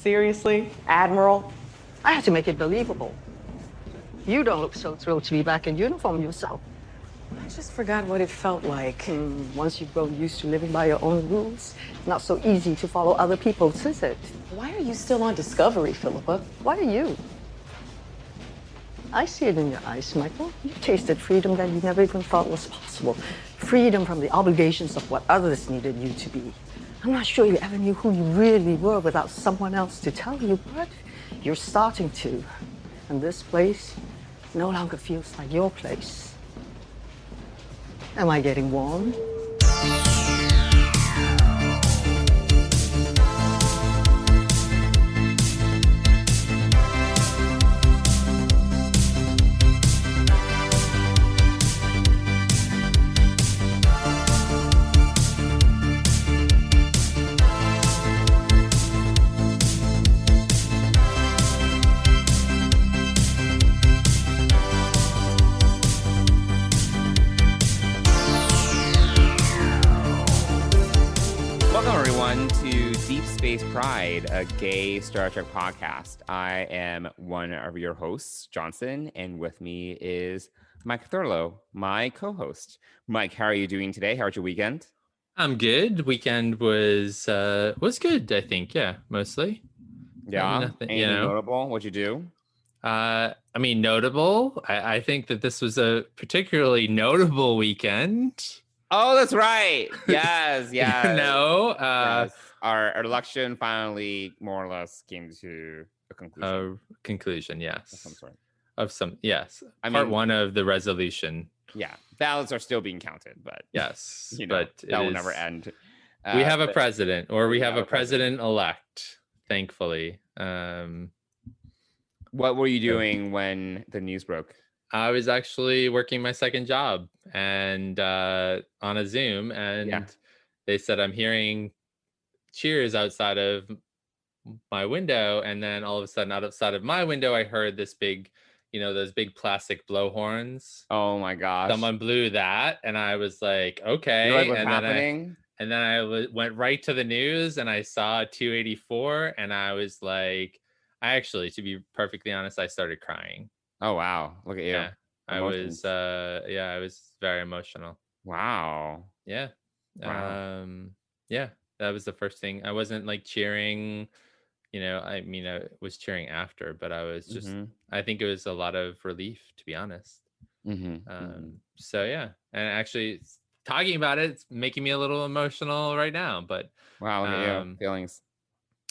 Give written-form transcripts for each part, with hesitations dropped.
Seriously, Admiral? I had to make it believable. You don't look so thrilled to be back in uniform yourself. I just forgot what it felt like. Once you've grown used to living by your own rules, it's not so easy to follow other people's, is it? Why are you still on Discovery, Philippa? Why are you? I see it in your eyes, Michael. You've tasted freedom that you never even thought was possible. Freedom from the obligations of what others needed you to be. I'm not sure you ever knew who you really were without someone else to tell you, but you're starting to. And this place no longer feels like your place. Am I getting warm? Pride, a gay Star Trek podcast. I am one of your hosts, Johnson, and with me is Mike Thurlow, my co-host. Mike, how are you doing today? How was your weekend? I'm good. Weekend was good, I think. Yeah, mostly. Yeah. Nothing, anything notable? What'd you do? Notable. I think that this was a particularly notable weekend. Oh, that's right. Yes, yes. Yes. Our election finally more or less came to a conclusion. Yes. Of some sort. Yes. Part one of the resolution. Yeah. Ballots are still being counted, but yes. But that will never end. We have a president, or we have a president-elect, thankfully. What were you doing when the news broke? I was actually working my second job and on a Zoom, and they said I'm hearing cheers outside of my window, and then all of a sudden outside of my window I heard this big, those big plastic blow horns. Oh my gosh. Someone blew that, and I was like, okay. You're like, what's happening? Then I went right to the news, and I saw 284, and I was like, to be perfectly honest, I started crying. Oh wow, look at you. Yeah. I was very emotional. Wow. Yeah. Wow. Yeah. That was the first thing. I wasn't like cheering, I was cheering after, but I was just, I think it was a lot of relief, to be honest. So yeah. And actually talking about it, it's making me a little emotional right now, but wow, look at you. Feelings.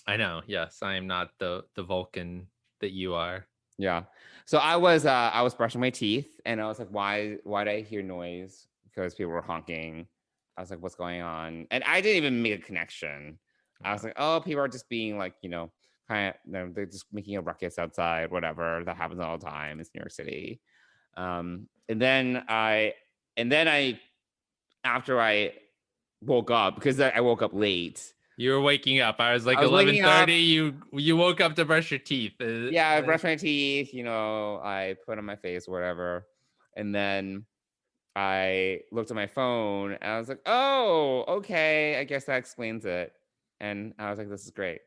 I know. Yes. I am not the Vulcan that you are. Yeah. So I was brushing my teeth, and I was like, why did I hear noise? Because people were honking. I was like, what's going on? And I didn't even make a connection. I was like, oh, people are just being like, they're just making a ruckus outside, whatever. That happens all the time. It's New York City. And then after I woke up, because I woke up late. You were waking up. I was like 11:30. You woke up to brush your teeth. Yeah, I brushed my teeth. I put on my face, whatever, and then I looked at my phone and I was like, "Oh, okay. I guess that explains it." And I was like, "This is great."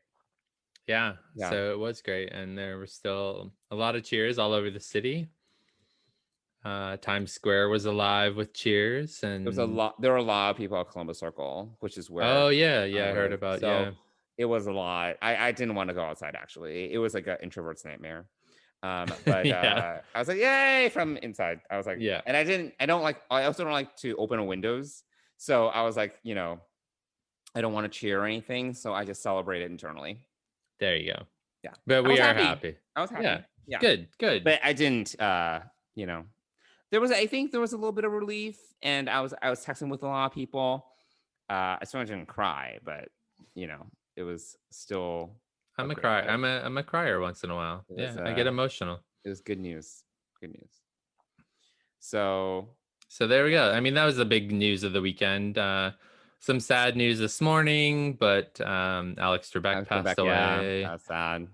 Yeah. So it was great, and there were still a lot of cheers all over the city. Times Square was alive with cheers, and there were a lot of people at Columbus Circle, which is where. Oh yeah, I heard about. So it was a lot. I didn't want to go outside. Actually, it was like an introvert's nightmare. But I was like, yay, from inside. I was like, yeah. And I also don't like to open windows. So I was like, I don't want to cheer or anything. So I just celebrated internally. There you go. Yeah. But we are happy. I was happy. Yeah. Good. But I didn't, I think there was a little bit of relief, and I was texting with a lot of people. I certainly didn't cry, but it was still. I'm a crier. I'm a crier once in a while. I get emotional. It was good news. So there we go. I mean, that was the big news of the weekend. Some sad news this morning, but Alex Trebek passed away. Yeah, that's sad.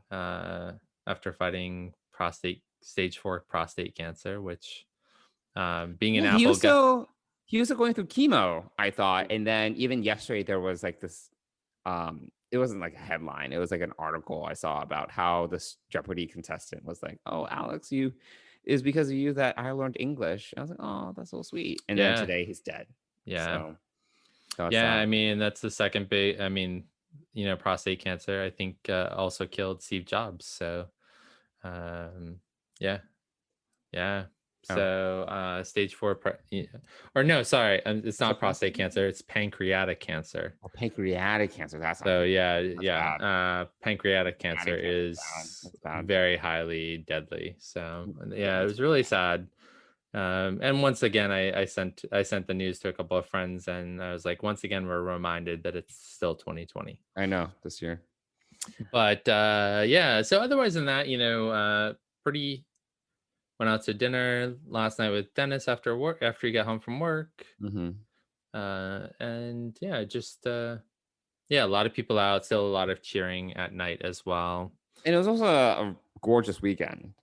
After fighting stage 4 prostate cancer, which being an Apple he was going through chemo, I thought, and then even yesterday there was like this it wasn't like a headline. It was like an article I saw about how this Jeopardy contestant was like, "Oh, Alex, you is because of you that I learned English." I was like, "Oh, that's so sweet." And then Yeah. today he's dead. Yeah. So that's Yeah. I mean, that's the second big. I mean, prostate cancer, I think, also killed Steve Jobs. So, yeah. Yeah. So stage 4, or no, sorry, it's not prostate cancer. It's pancreatic cancer. Oh, pancreatic cancer. That's not So good. yeah. Pancreatic cancer Pancreatic is That's bad. very highly deadly. So yeah, Yeah. it was really sad. And once again, I sent the news to a couple of friends, and I was like, once again, we're reminded that it's still 2020. I know this year. But yeah, so otherwise than that, pretty went out to dinner last night with Dennis after he got home from work. And yeah, just yeah, a lot of people out, still a lot of cheering at night as well. And it was also a gorgeous weekend.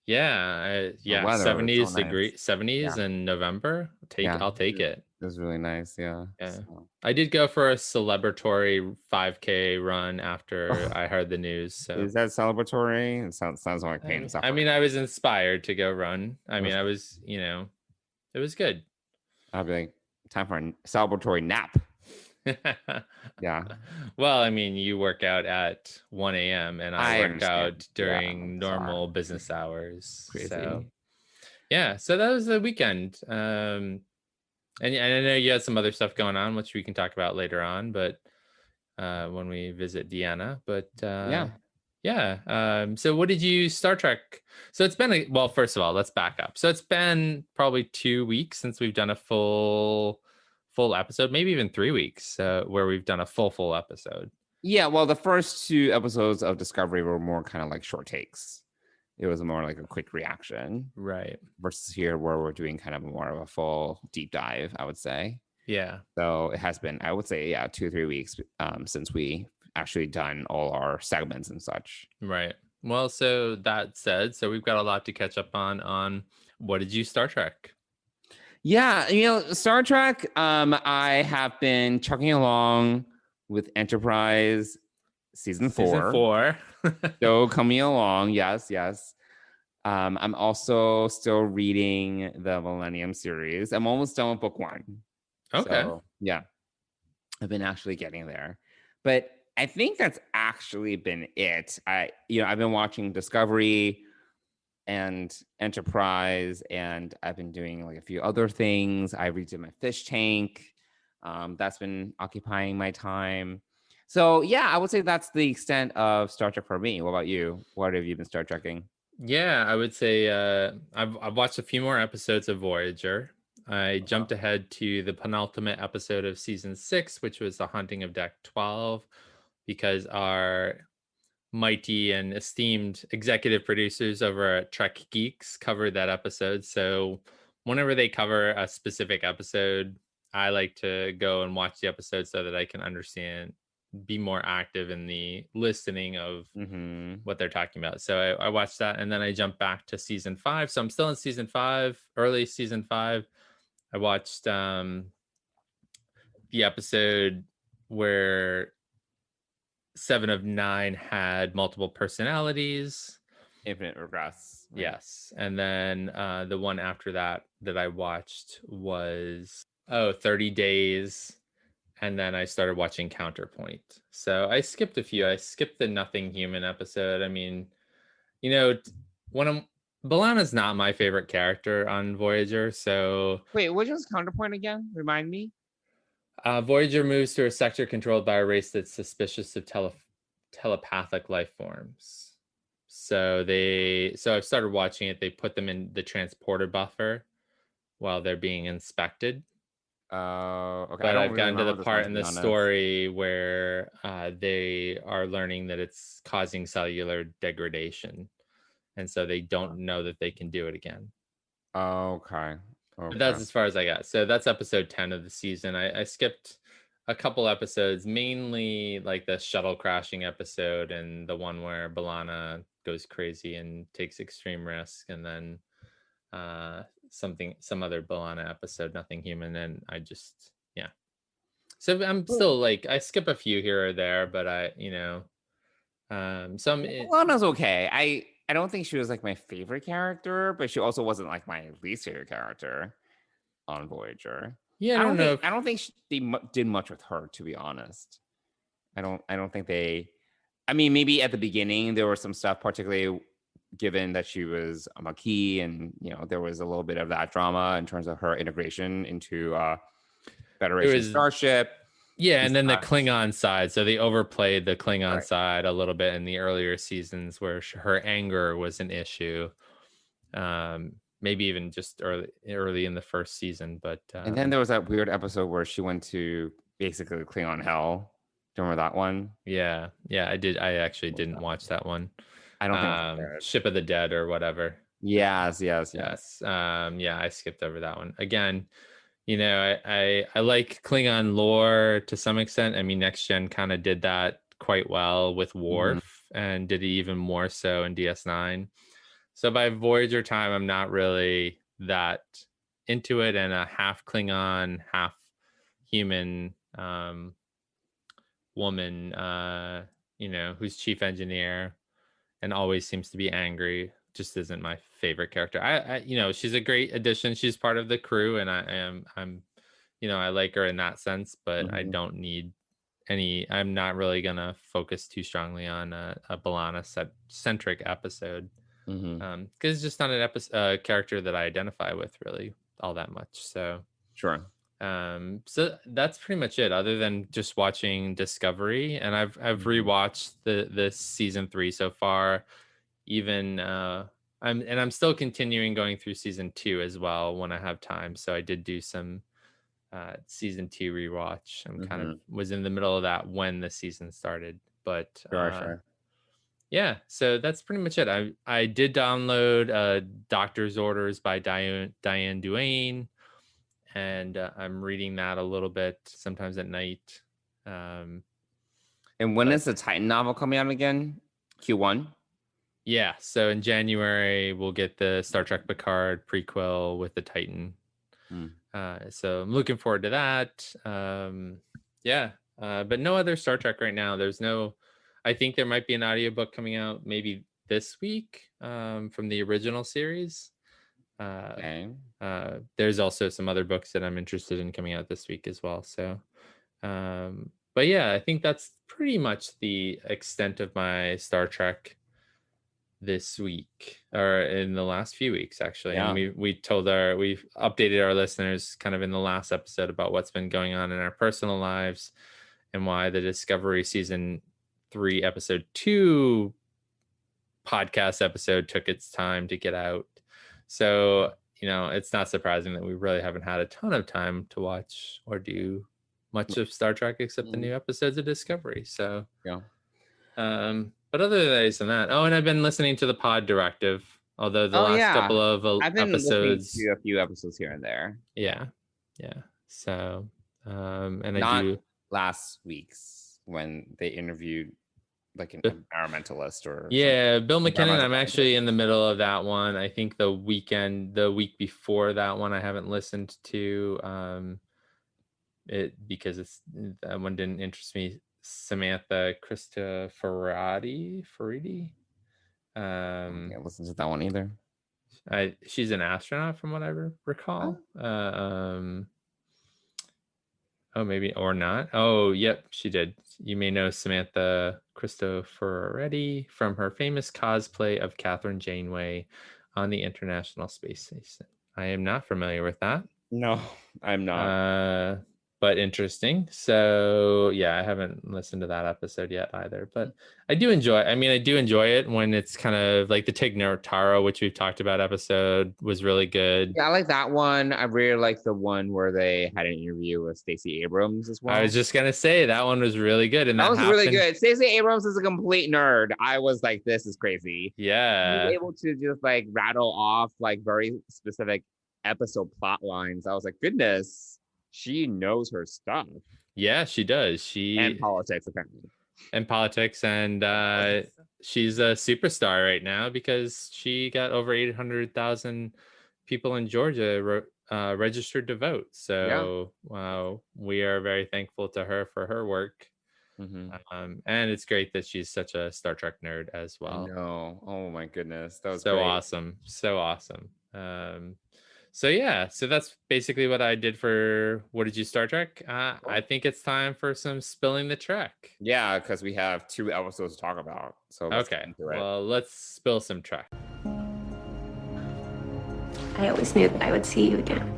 Yeah, yeah, 70s degree, 70s in November. I'll take it. It was really nice. Yeah. So. I did go for a celebratory 5K run after I heard the news. So is that celebratory? It sounds like pain and suffering. I mean, I was inspired to go run. I mean, I was, it was good. I'll be like, time for a celebratory nap. Yeah. Well, I mean, you work out at 1 a.m. and I work out during normal business hours. Crazy. So yeah, so that was the weekend. And I know you had some other stuff going on, which we can talk about later on, but when we visit Deanna. But yeah. So what did you Star Trek? So it's been well, first of all, let's back up. So it's been probably 2 weeks since we've done a full episode, maybe even 3 weeks, where we've done a full episode. Yeah, well, the first 2 episodes of Discovery were more kind of like short takes. It was more like a quick reaction, right? Versus here, where we're doing kind of more of a full deep dive, I would say. Yeah. So it has been, I would say, 2 or 3 weeks since we actually done all our segments and such. Right. Well, so that said, so we've got a lot to catch up on what did you Star Trek? Yeah, Star Trek, I have been chugging along with Enterprise season 4. So coming along, yes. I'm also still reading the Millennium series. I'm almost done with book 1. Okay. So, yeah, I've been actually getting there. But I think that's actually been it. I've been watching Discovery and Enterprise, and I've been doing like a few other things. I redid my fish tank. That's been occupying my time. So yeah, I would say that's the extent of Star Trek for me. What about you? What have you been Star Trekking? Yeah, I would say I've watched a few more episodes of Voyager. I jumped ahead to the penultimate episode of season 6, which was The Haunting of Deck 12, because our mighty and esteemed executive producers over at Trek Geeks covered that episode. So whenever they cover a specific episode, I like to go and watch the episode so that I can understand, be more active in the listening of what they're talking about. So I watched that, and then I jumped back to season 5. So I'm still in season 5, early season 5. I watched the episode where 7 of 9 had multiple personalities. Infinite Regress. Right? Yes. And then the one after that I watched was 30 Days. And then I started watching Counterpoint. So I skipped a few. I skipped the Nothing Human episode. I mean, B'Elanna's not my favorite character on Voyager. So wait, which one's Counterpoint again? Remind me. Voyager moves to a sector controlled by a race that's suspicious of telepathic life forms. So I've started watching it. They put them in the transporter buffer while they're being inspected. Okay. But I've gotten to the part in the story where they are learning that it's causing cellular degradation, and so they don't know that they can do it again. Okay. But that's as far as I got. So that's episode 10 of the season. I skipped a couple episodes, mainly like the shuttle crashing episode and the one where B'Elanna goes crazy and takes extreme risk, and then some other B'Elanna episode, Nothing Human, and I just So I'm still like, I skip a few here or there, but some. Lana's okay. I don't think she was like my favorite character, but she also wasn't like my least favorite character on Voyager. Yeah, I don't know. I don't think they did much with her, to be honest. I don't think they. I mean, maybe at the beginning there was some stuff, particularly given that she was a Maquis, and there was a little bit of that drama in terms of her integration into Federation Starship. Yeah, and then the Klingon side. So they overplayed the Klingon side a little bit in the earlier seasons, where her anger was an issue. Maybe even just early in the first season. But and then there was that weird episode where she went to basically Klingon hell. Do you remember that one? Yeah, I did. I actually didn't watch that one. I don't think Ship of the Dead or whatever. Yes. Yeah, I skipped over that one again. I like Klingon lore to some extent. I mean, Next Gen kind of did that quite well with Worf, and did it even more so in DS9. So by Voyager time, I'm not really that into it. And a half Klingon, half human woman, who's chief engineer and always seems to be angry, just isn't my favorite character. I she's a great addition. She's part of the crew, and I'm I like her in that sense, but I don't need I'm not really gonna focus too strongly on a B'Elanna centric episode, because it's just not an character that I identify with really all that much. So sure. So that's pretty much it, other than just watching Discovery, and I've rewatched the season 3 so far. Even I'm still continuing going through season 2 as well when I have time. So I did do some season 2 rewatch. I'm kind of was in the middle of that when the season started, but sure. Yeah, so that's pretty much it. I did download Doctor's Orders by Diane Duane, and I'm reading that a little bit sometimes at night. And when is the Titan novel coming out again? Q1? Yeah, so in January we'll get the Star Trek Picard prequel with the Titan. So I'm looking forward to that. But no other Star Trek right now. I think there might be an audiobook coming out maybe this week from the original series. There's also some other books that I'm interested in coming out this week as well. So, but yeah, I think that's pretty much the extent of my Star Trek this week, or in the last few weeks, actually. And we've updated our listeners kind of in the last episode about what's been going on in our personal lives, and why the Discovery season 3 episode 2 podcast episode took its time to get out. So it's not surprising that we really haven't had a ton of time to watch or do much of Star Trek except the new episodes of Discovery. So but other than that, and I've been listening to the Pod Directive, although the last couple of I've been episodes, listening to a few episodes here and there. Yeah. So and not I do last week's when they interviewed like an environmentalist or Bill McKinnon. I'm actually in the middle of that one. I think the week before that one I haven't listened to it because that one didn't interest me. Samantha Cristoforati. I can't listen to that one either. She's an astronaut from what I recall. Maybe or not. Oh, yep, she did. You may know Samantha Cristoforetti from her famous cosplay of Catherine Janeway on the International Space Station. I am not familiar with that. No, I'm not. But interesting. So yeah, I haven't listened to that episode yet either, but I do enjoy it when it's kind of like the Tig Notaro, which we've talked about episode, was really good. Yeah, I like that one. I really like the one where they had an interview with Stacey Abrams as well. I was just gonna say that one was really good, and that was really good. Stacey Abrams is a complete nerd. I was like, this is crazy. Yeah, he was able to just like rattle off like very specific episode plot lines. I was like, goodness. She knows her stuff. Yeah, she does. And politics, apparently. And politics, and she's a superstar right now because she got over 800,000 people in Georgia registered to vote. So we are very thankful to her for her work. And it's great that she's such a Star Trek nerd as I well. know. Oh my goodness, that was So great. awesome, so awesome. So yeah, so that's basically what I did for What Did You Star Trek? I think it's time for some spilling the Trek. Yeah, because we have 2 episodes to talk about. So let's get into it. Well, let's spill some Trek. I always knew that I would see you again.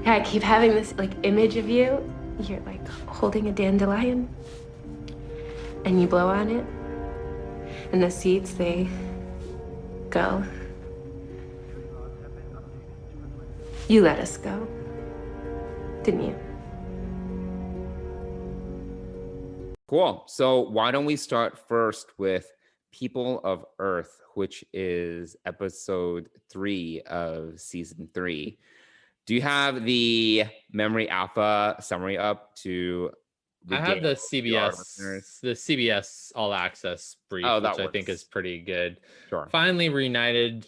Yeah, I keep having this like image of you. You're like holding a dandelion, and you blow on it, and the seeds they go. You let us go, didn't you? Cool. So why don't we start first with People of Earth, which is episode 3 of season 3. Do you have the Memory Alpha summary up to? I have the CBS All Access brief, which I think is pretty good. Sure. Finally reunited,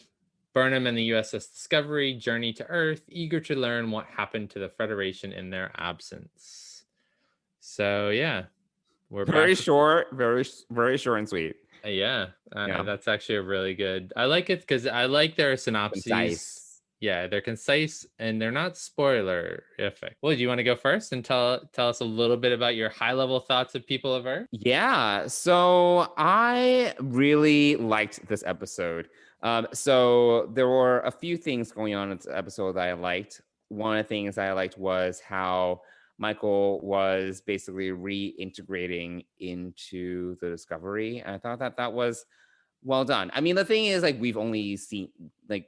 Burnham and the USS Discovery journey to Earth, eager to learn what happened to the Federation in their absence. So yeah, we're very back. Short, very short and sweet. That's actually a really good. I like it because I like their synopses. Concise. Yeah, they're concise and they're not spoilerific. Well, do you want to go first and tell us a little bit about your high level thoughts of People of Earth? Yeah, so I really liked this episode. So there were a few things going on in this episode that I liked. One of the things I liked was how Michael was basically reintegrating into the Discovery. And I thought that was well done. I mean, the thing is, like, we've only seen, like,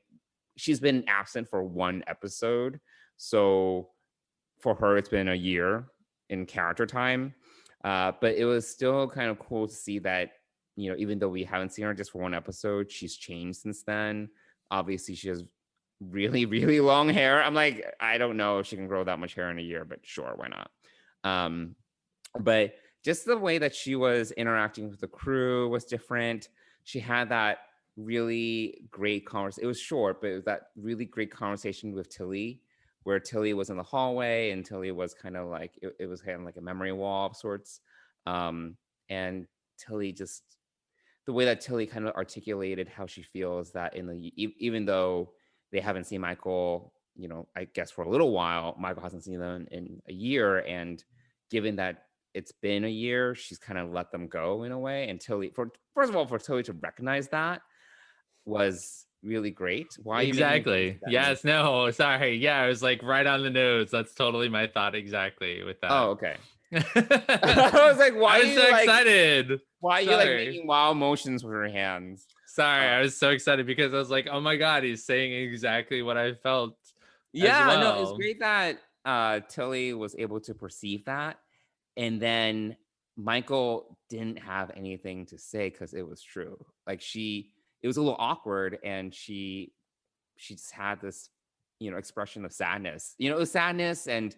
she's been absent for 1 episode. So for her, it's been a year in character time. But it was still kind of cool to see that, you know, even though we haven't seen her just for 1 episode, she's changed since then. Obviously, she has really, really long hair. I'm like, I don't know if she can grow that much hair in a year, but sure, why not? But just the way that she was interacting with the crew was different. She had that really great conversation. It was short, but it was that really great conversation with Tilly, where Tilly was in the hallway and Tilly was kind of like, it was kind of like a memory wall of sorts. And Tilly just, the way that Tilly kind of articulated how she feels that even though they haven't seen Michael, you know, I guess for a little while, Michael hasn't seen them in a year. And given that it's been a year, she's kind of let them go in a way. And Tilly, first of all, for Tilly to recognize that was really great. Why? Exactly. Yes. No. Sorry. Yeah. I was like right on the nose. That's totally my thought. Exactly with that. Oh, okay. I was like, why? I was so excited. Why are you like making wild motions with your hands? Sorry, I was so excited because I was like, oh my God, he's saying exactly what I felt. Yeah, well. No, it's great that Tilly was able to perceive that. And then Michael didn't have anything to say because it was true. Like it was a little awkward, and she just had this, you know, expression of sadness. You know, it was sadness and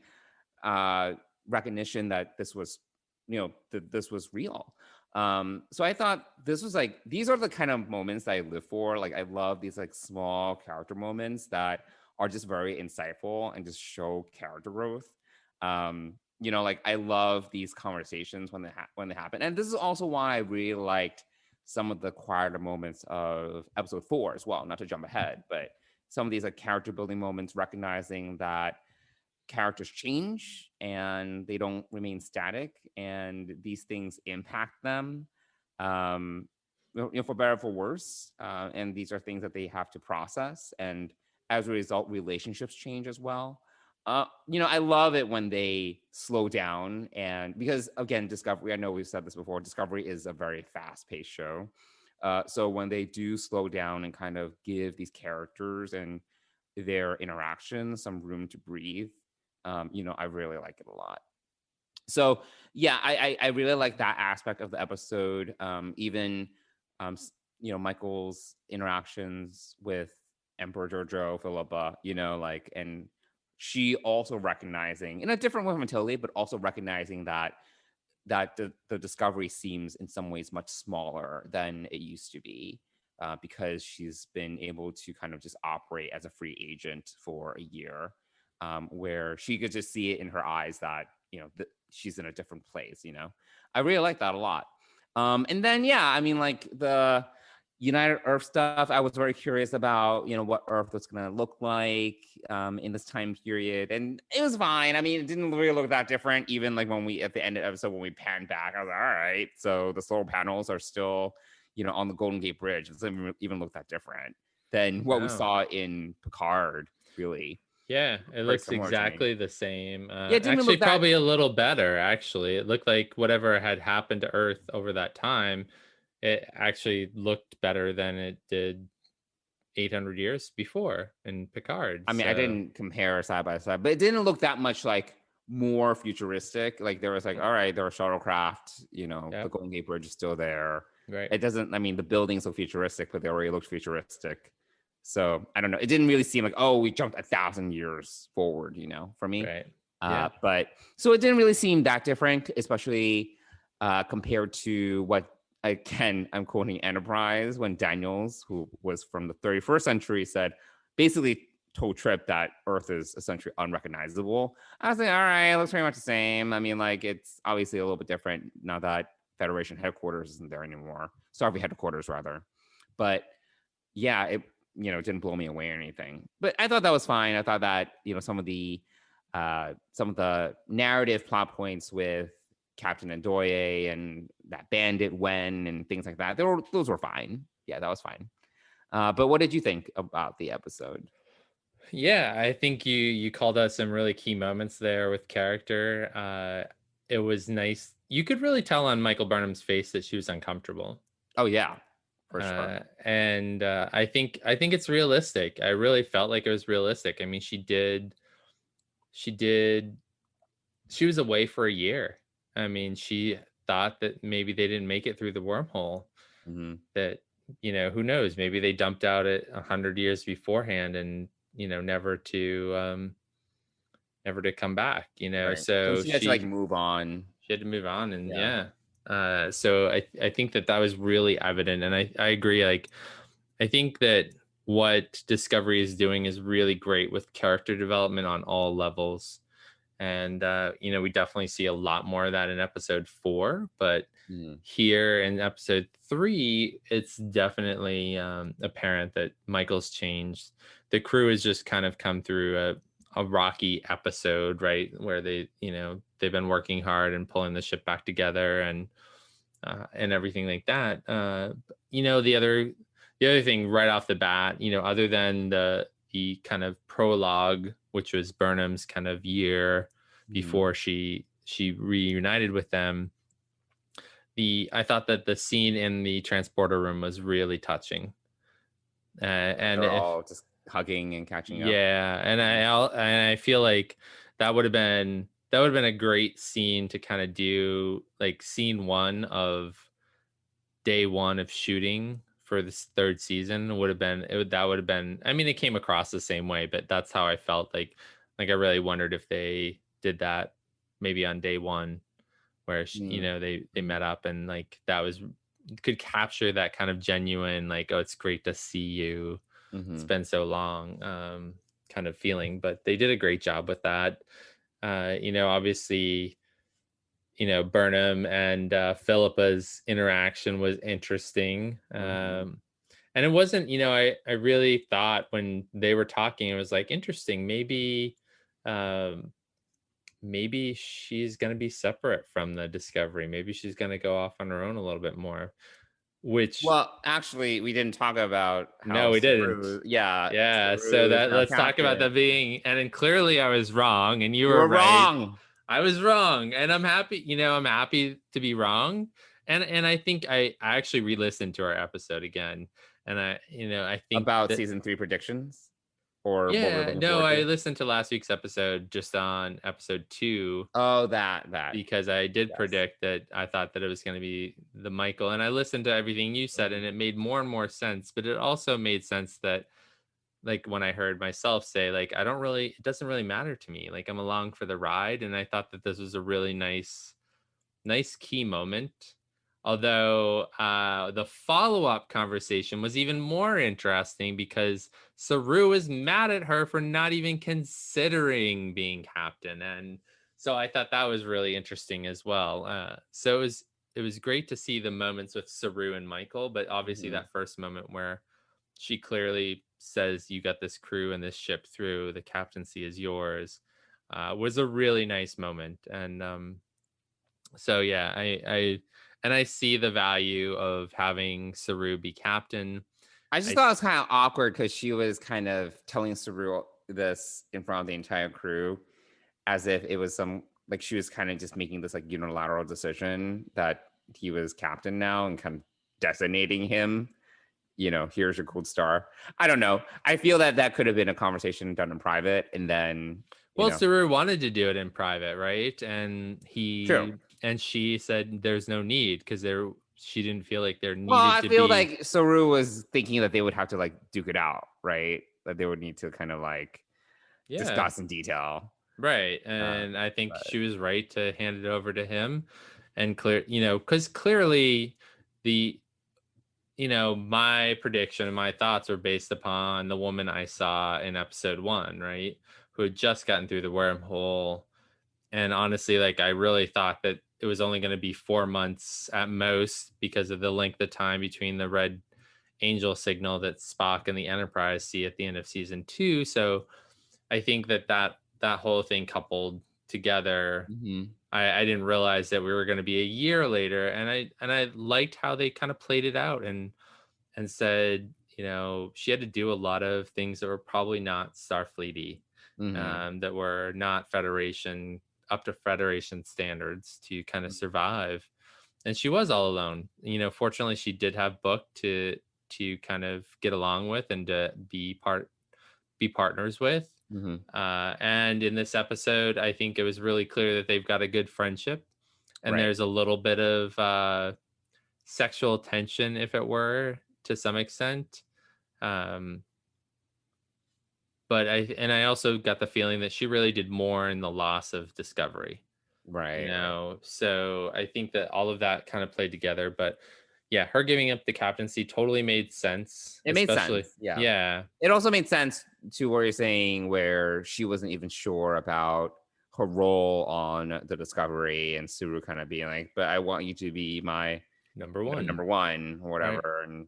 recognition that this was, you know, this was real. So I thought this was like, these are the kind of moments that I live for. Like, I love these like small character moments that are just very insightful and just show character growth. You know, like, I love these conversations when they happen. And this is also why I really liked some of the quieter moments of episode 4 as well, not to jump ahead, but some of these like character building moments, recognizing that characters change and they don't remain static, and these things impact them, you know, for better or for worse, and these are things that they have to process, and as a result, relationships change as well. You know, I love it when they slow down, and because again, Discovery, I know we've said this before, Discovery is a very fast-paced show, so when they do slow down and kind of give these characters and their interactions some room to breathe, you know, I really like it a lot. So yeah, I really like that aspect of the episode. Even you know, Michael's interactions with Emperor Giorgio, Philippa, you know, like, and she also recognizing in a different way from Tilly, but also recognizing that the Discovery seems in some ways much smaller than it used to be. because she's been able to kind of just operate as a free agent for a year, where she could just see it in her eyes that, she's in a different place, I really like that a lot. And then, yeah, I mean, like the United Earth stuff, I was very curious about, what Earth was going to look like in this time period. And it was fine. I mean, it didn't really look that different. Even like when we, at the end of the episode, when we panned back, I was like, all right, so the solar panels are still, on the Golden Gate Bridge. It doesn't even look that different than what we saw in Picard, really. Yeah, it looks exactly the same. Yeah, it didn't actually, look that... probably a little better, actually. It looked like whatever had happened to Earth over that time, it actually looked better than it did 800 years before in Picard. I mean, I didn't compare side by side, but it didn't look that much like more futuristic. Like there was like, all right, there are shuttlecraft, the Golden Gate Bridge is still there. Right. It doesn't, I mean, the buildings look futuristic, but they already looked futuristic. So I don't know. It didn't really seem like, oh, we jumped 1,000 years forward, for me. Right. But so it didn't really seem that different, especially compared to what, again, I'm quoting Enterprise, when Daniels, who was from the 31st century, basically told Trip that Earth is essentially unrecognizable. I was like, all right, it looks pretty much the same. I mean, like, it's obviously a little bit different now that Federation headquarters isn't there anymore. Starfleet headquarters, rather. But yeah, it didn't blow me away or anything. But I thought that was fine. I thought that some of the narrative plot points with Captain Ndoye and that bandit Wen and things like that, those were fine. Yeah, that was fine. But what did you think about the episode? Yeah, I think you called out some really key moments there with character. It was nice. You could really tell on Michael Burnham's face that she was uncomfortable. Oh yeah, for sure. And I think it's realistic. I really felt like it was realistic. I mean, she was away for a year. I mean, she thought that maybe they didn't make it through the wormhole. Mm-hmm. That, who knows? Maybe they dumped out it 100 years beforehand and, never to come back, Right. So she had to like move on. She had to move on, and so I think that was really evident, and I agree. Like, I think that what Discovery is doing is really great with character development on all levels. And, we definitely see a lot more of that in episode 4, but here in episode 3, it's definitely apparent that Michael's changed. The crew has just kind of come through a rocky episode, right? Where they, they've been working hard and pulling the ship back together and everything like that. The other thing right off the bat, other than the kind of prologue, which was Burnham's kind of year before she reunited with them, I thought that the scene in the transporter room was really touching. And they're all just hugging and catching up. Yeah, and I feel like that would have been a great scene to kind of do, like scene 1 of day 1 of shooting for this 3rd season. That would have been. I mean, it came across the same way, but that's how I felt. Like I really wondered if they did that maybe on day 1, where they met up, and like that could capture that kind of genuine, like, oh, it's great to see you. It's been so long, kind of feeling. But they did a great job with that. Obviously, Burnham and Philippa's interaction was interesting. And it wasn't, I really thought when they were talking, it was like, interesting. Maybe she's going to be separate from the Discovery. Maybe she's going to go off on her own a little bit more. Well, actually, we didn't talk about how no, we Saru, didn't. Yeah. So let's talk about that being, and then clearly I was wrong, and you were right. Wrong. I was wrong, and I'm happy. I'm happy to be wrong, and I think I actually re-listened to our episode again, and I think about season 3 predictions. Or I listened to last week's episode, just on episode 2. Oh, that because I did predict that I thought that it was going to be the Michael, and I listened to everything you said, and it made more and more sense. But it also made sense that, like, when I heard myself say, like, it doesn't really matter to me. Like, I'm along for the ride, and I thought that this was a really nice key moment. Although the follow-up conversation was even more interesting because Saru was mad at her for not even considering being captain. And so I thought that was really interesting as well. So it was great to see the moments with Saru and Michael, but obviously that first moment where she clearly says, you got this crew and this ship through, the captaincy is yours, was a really nice moment. And so yeah, I see the value of having Saru be captain. I just thought it was kind of awkward because she was kind of telling Saru this in front of the entire crew as if it was like she was kind of just making this like unilateral decision that he was captain now and kind of designating him, here's your gold star. I don't know. I feel that could have been a conversation done in private, and then Saru wanted to do it in private, right? And True. And she said there's no need because she didn't feel like there needed I to feel be. like Saru was thinking that they would have to like duke it out, right? That they would need to kind of like discuss in detail. Right. And I think she was right to hand it over to him. And because clearly my prediction and my thoughts are based upon the woman I saw in episode 1, right? Who had just gotten through the wormhole. And honestly, like, I really thought that it was only going to be 4 months at most because of the length of time between the red angel signal that Spock and the Enterprise see at the end of season 2. So I think that whole thing coupled together, I didn't realize that we were going to be a year later. And I liked how they kind of played it out and said, she had to do a lot of things that were probably not Starfleet-y, that were not up to Federation standards to kind of survive. And she was all alone. Fortunately, she did have Book to kind of get along with and to be partners with. And in this episode, I think it was really clear that they've got a good friendship, and there's a little bit of sexual tension, if it were, to some extent. But I also got the feeling that she really did more in the loss of Discovery. Right. So I think that all of that kind of played together. But yeah, her giving up the captaincy totally made sense. It made sense. Yeah. It also made sense to what you're saying, where she wasn't even sure about her role on the Discovery, and Suru kind of being like, but I want you to be my number one or whatever. Right. And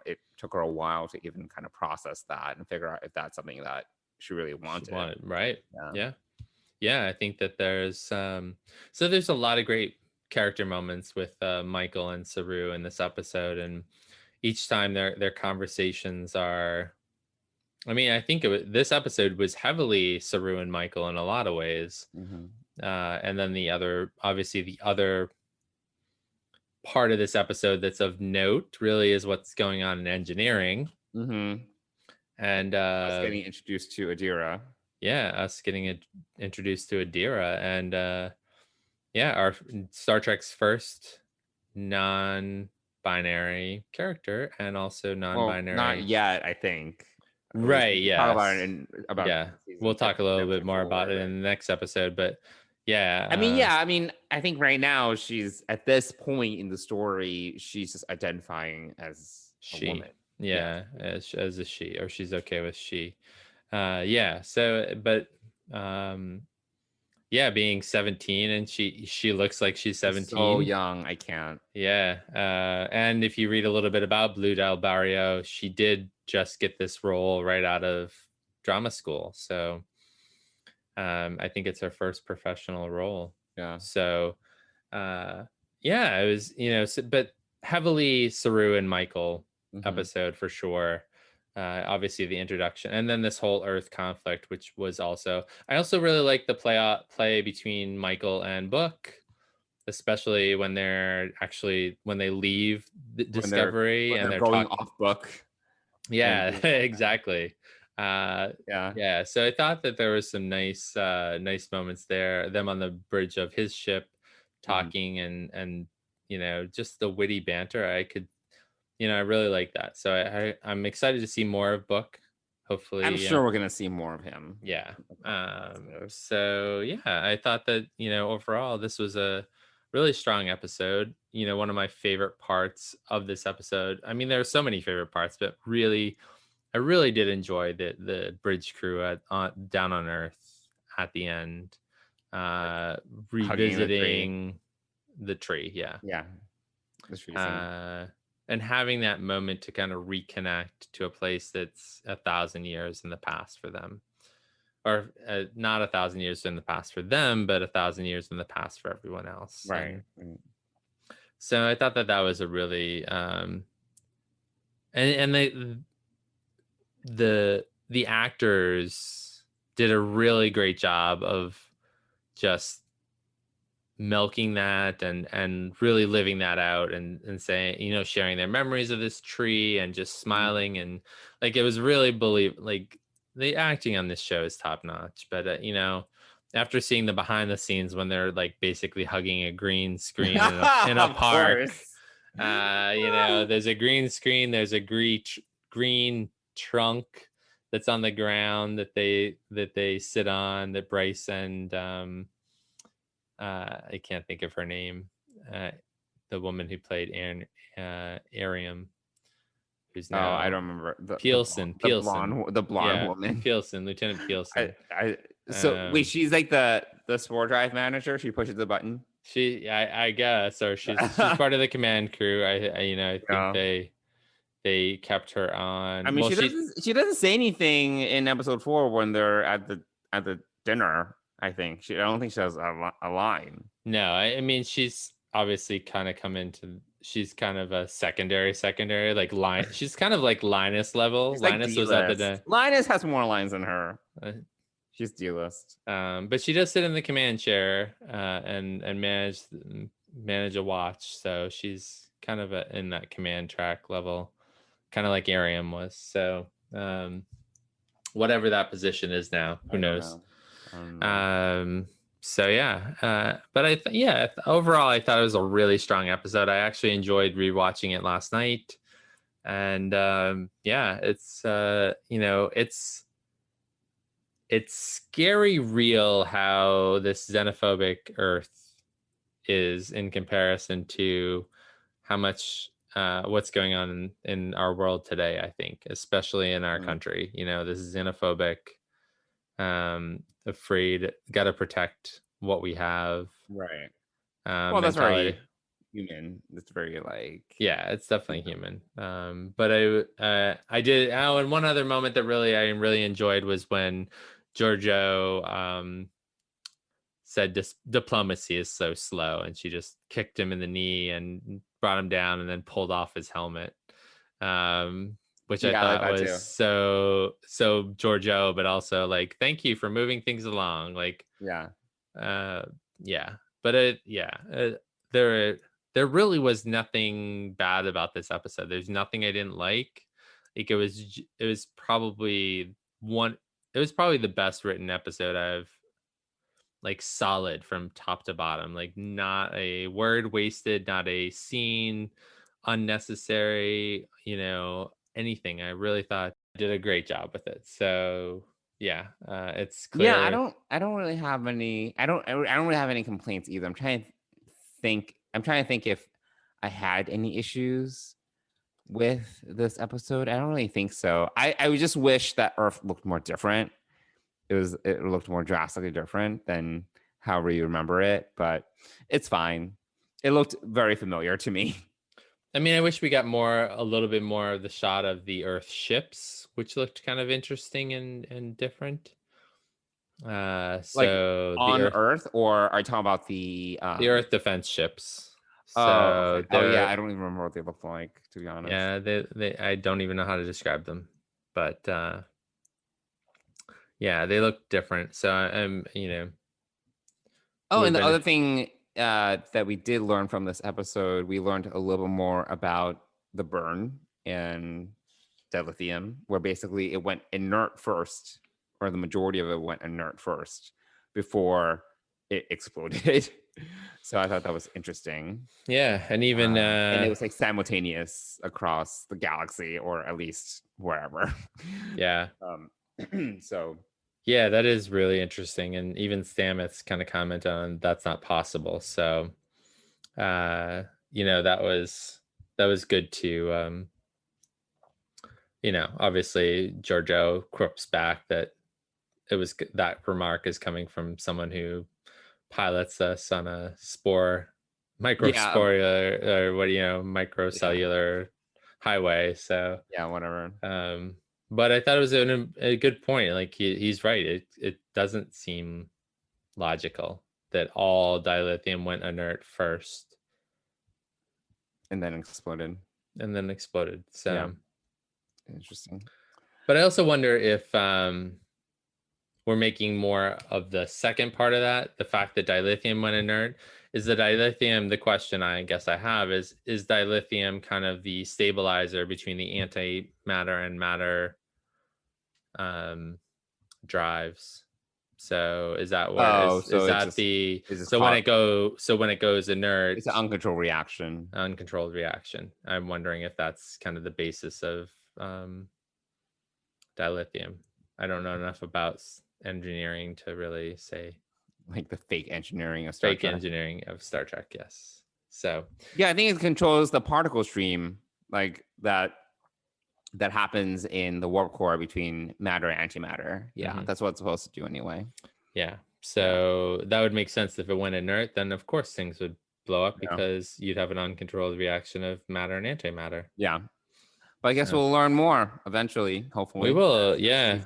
it took her a while to even kind of process that and figure out if that's something that she really wanted. Right. Yeah. I think that there's there's a lot of great character moments with Michael and Saru in this episode, and each time their conversations are, I think this episode was heavily Saru and Michael in a lot of ways. And then the other part of this episode that's of note really is what's going on in engineering. And us getting introduced to Adira. Us getting introduced to Adira, and our Star Trek's first non-binary character, and also non-binary. Well, not yet, I think. Right. Yeah. About we'll talk a little bit more about it in the next episode, but yeah. I think right now she's at this point in the story, she's just identifying as a woman. Yeah. As a she, or she's okay with she. So, but being 17, and she looks like she's 17. So young, I can't. And if you read a little bit about Blue Del Barrio, she did just get this role right out of drama school. So I think it's her first professional role. So it was, but heavily Saru and Michael episode for sure. Obviously the introduction, and then this whole Earth conflict, which was also, I also really like the play between Michael and Book, especially when they leave the Discovery and they're going off Book. Exactly. So I thought that there was some nice moments there, them on the bridge of his ship talking and just the witty banter. I really like that. So I'm excited to see more of Book. Hopefully, I'm sure we're gonna see more of him. I thought that overall this was a really strong episode. You know, one of my favorite parts of this episode. I mean, there are so many favorite parts, but really, I really did enjoy the bridge crew down on Earth at the end, revisiting the tree. Yeah. Yeah. The tree scene. And having that moment to kind of reconnect to a place that's 1,000 years in the past for them, or not 1,000 years in the past for them, but 1,000 years in the past for everyone else. Right. So I thought that was a really, and the actors did a really great job of just milking that and really living that out and saying, you know, sharing their memories of this tree and just smiling. And like, it was really like the acting on this show is top notch. But you know, after seeing the behind the scenes when they're like basically hugging a green screen in a park, you know, there's a green screen, there's a green trunk that's on the ground that they sit on, that Bryce and I can't think of her name, the woman who played Ariam, who's now I don't remember Peelson, the blonde woman, Peelson, Lieutenant Peelson. So wait, she's like the spore drive manager. She pushes the button. I guess, or she's part of the command crew. I think they kept her on. I mean, she doesn't say anything in episode 4 when they're at the dinner. I don't think she has a line. No, I mean, she's obviously kind of come into. She's kind of a secondary, like line. She's kind of like Linus level. She's Linus like was at the. Linus has more lines than her. She's D-list. But she does sit in the command chair and manage a watch. So she's kind of in that command track level, kind of like Ariam was. So whatever that position is now, who knows? So yeah, but overall I thought it was a really strong episode. I actually enjoyed rewatching it last night, and it's you know, it's scary real how this xenophobic Earth is in comparison to how much what's going on in our world today. I think, especially in our country, you know, this is xenophobic. Afraid, got to protect what we have, right? Well, that's very human. It's very like, yeah, it's definitely human. But I did. And one other moment that I really enjoyed was when Giorgio said diplomacy is so slow, and she just kicked him in the knee and brought him down and then pulled off his helmet. Which I thought was so Giorgio, but also like, thank you for moving things along. Like, but there really was nothing bad about this episode. There's nothing I didn't like. Like, it was probably the best written episode I've, like, solid from top to bottom. Like, not a word wasted, not a scene unnecessary, you know, anything. I really thought I did a great job with it. So it's clear. Yeah, I don't really have any. I don't really have any complaints either. I'm trying to think if I had any issues with this episode. I don't really think so. I would just wish that Earth looked more different. It looked more drastically different than how we remember it, but it's fine. It looked very familiar to me. I mean, I wish we got a little bit more of the shot of the Earth ships, which looked kind of interesting and different. So like on Earth, or are you talking about the Earth defense ships? So I don't even remember what they look like, to be honest. Yeah, they I don't even know how to describe them, but they look different. So I'm, you know. Oh, and the other thing that we did learn from this episode, we learned a little bit more about the burn in dilithium, where basically it went inert first, or the majority of it went inert first before it exploded. So I thought that was interesting. Yeah, and even and it was like simultaneous across the galaxy, or at least wherever. Yeah. So yeah, that is really interesting. And even Stamets kind of commented on that's not possible. So that was good to obviously Giorgio quips back that that remark is coming from someone who pilots us on a microspore or microcellular highway. So yeah, whatever. But I thought it was a good point. Like he's right. It doesn't seem logical that all dilithium went inert first And then exploded. So Yeah. Interesting. But I also wonder if we're making more of the second part of that, the fact that dilithium went inert. Is the dilithium, the question I guess I have is dilithium kind of the stabilizer between the antimatter and matter drives? So is that where when it goes inert, it's an uncontrolled reaction. I'm wondering if that's kind of the basis of dilithium. I don't know enough about engineering to really say. Like the fake engineering of Star Trek. Yes. So yeah, I think it controls the particle stream like that happens in the warp core between matter and antimatter. Yeah, that's what it's supposed to do anyway. Yeah. So that would make sense. If it went inert, then of course things would blow up because you'd have an uncontrolled reaction of matter and antimatter. Yeah. But I guess we'll learn more eventually, hopefully. We will, yeah.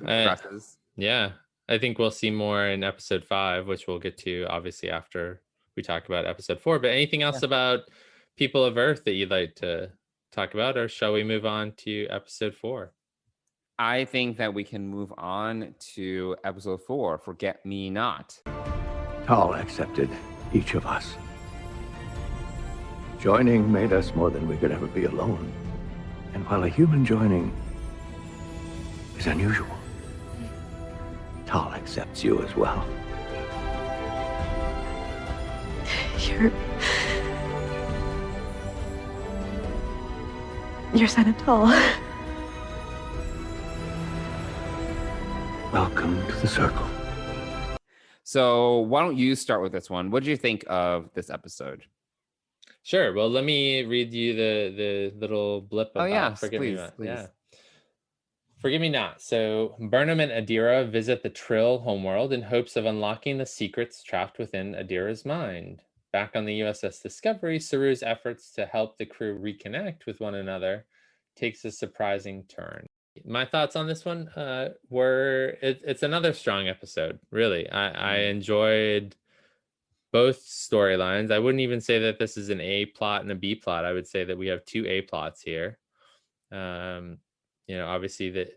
Yeah. I think we'll see more in episode 5, which we'll get to obviously after we talk about episode 4. But anything else about People of Earth that you'd like to talk about, or shall we move on to episode 4? I think that we can move on to episode 4, Forget Me Not. Tal accepted each of us. Joining made us more than we could ever be alone. And while a human joining is unusual, Tal accepts you as well. You're son of Tal. Welcome to the circle. So why don't you start with this one? What did you think of this episode? Sure. Well, let me read you the little blip about Forget Me Not. Yeah. Forgive Me Not. So Burnham and Adira visit the Trill homeworld in hopes of unlocking the secrets trapped within Adira's mind. Back on the USS Discovery, Saru's efforts to help the crew reconnect with one another takes a surprising turn. My thoughts on this one were it's another strong episode, really. I enjoyed both storylines. I wouldn't even say that this is an A plot and a B plot. I would say that we have 2 A plots here. Obviously that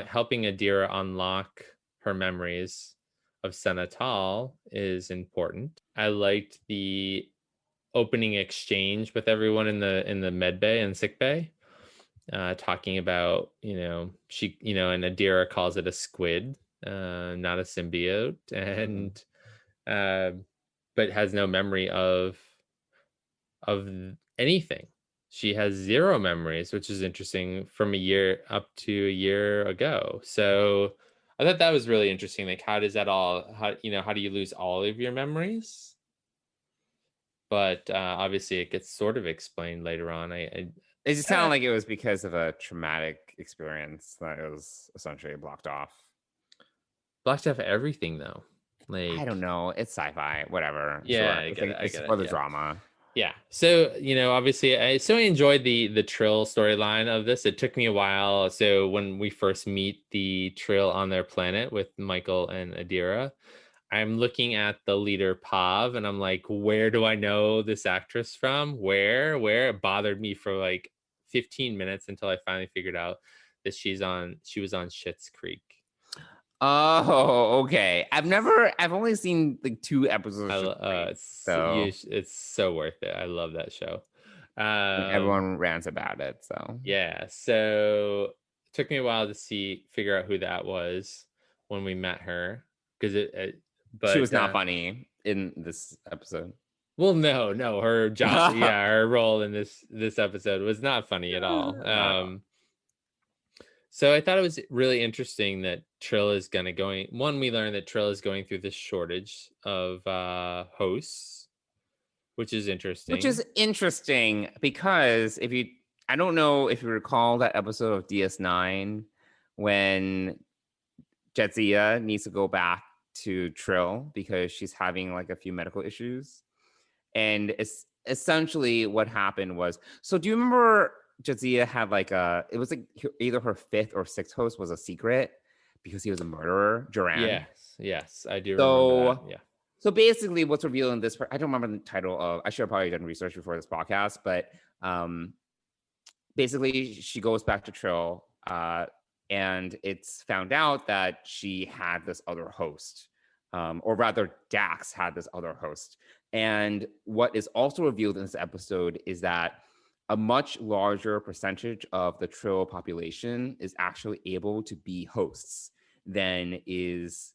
helping Adira unlock her memories of Senatal is important. I liked the opening exchange with everyone in the med bay and sick bay, talking about, she, and Adira calls it a squid, not a symbiote, and but has no memory of anything. She has 0 memories, which is interesting, from up to a year ago. So I thought that was really interesting. Like, how does that how do you lose all of your memories? But obviously it gets sort of explained later on. It just sounded like it was because of a traumatic experience that it was essentially blocked off. Blocked off everything, though. Like, I don't know. It's sci-fi, whatever. Yeah, sure. I get it. It's for the drama. Yeah. So, obviously I enjoyed the Trill storyline of this. It took me a while. So when we first meet the Trill on their planet with Michael and Adira, I'm looking at the leader Pav and I'm like, where do I know this actress from? Where? It bothered me for like 15 minutes until I finally figured out that she was on Schitt's Creek. Oh, okay. I've only seen like 2 episodes. It's so worth it. I love that show. Everyone rants about it. So yeah. So it took me a while to figure out who that was when we met her, because but she was not funny in this episode. Well, no, her job, her role in this episode was not funny at all. So I thought it was really interesting that Trill is we learned that Trill is going through this shortage of hosts, which is interesting. Which is interesting because I don't know if you recall that episode of DS9 when Jadzia needs to go back to Trill because she's having like a few medical issues. And it's essentially what happened was, so do you remember Jadzia had like it was like either her 5th or 6th host was a secret because he was a murderer, Duran. Yes, I do remember that. Yeah. So basically what's revealed in this, I don't remember the title of, I should have probably done research before this podcast, but basically she goes back to Trill and it's found out that she had this other host, or rather Dax had this other host. And what is also revealed in this episode is that a much larger percentage of the Trill population is actually able to be hosts than is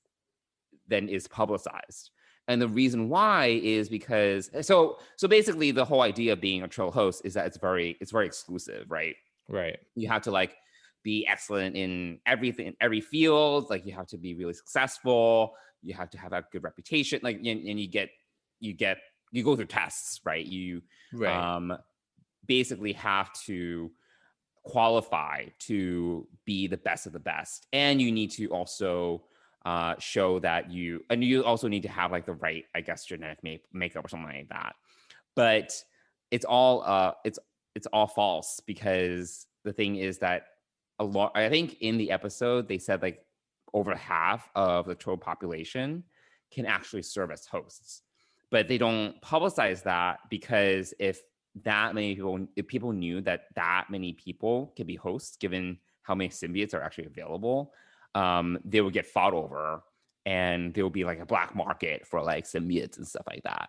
publicized. And the reason why is because so basically the whole idea of being a Trill host is that it's very exclusive, right? Right. You have to like be excellent in everything, in every field. Like you have to be really successful. You have to have a good reputation. Like, and you go through tests, right? You basically have to qualify to be the best of the best. And you need to also show that you also need to have like the right, I guess, genetic makeup or something like that. But it's all false because the thing is that I think in the episode they said like over half of the Trill population can actually serve as hosts, but they don't publicize that because if people knew that many people can be hosts, given how many symbiotes are actually available, they would get fought over and there will be like a black market for like symbiotes and stuff like that.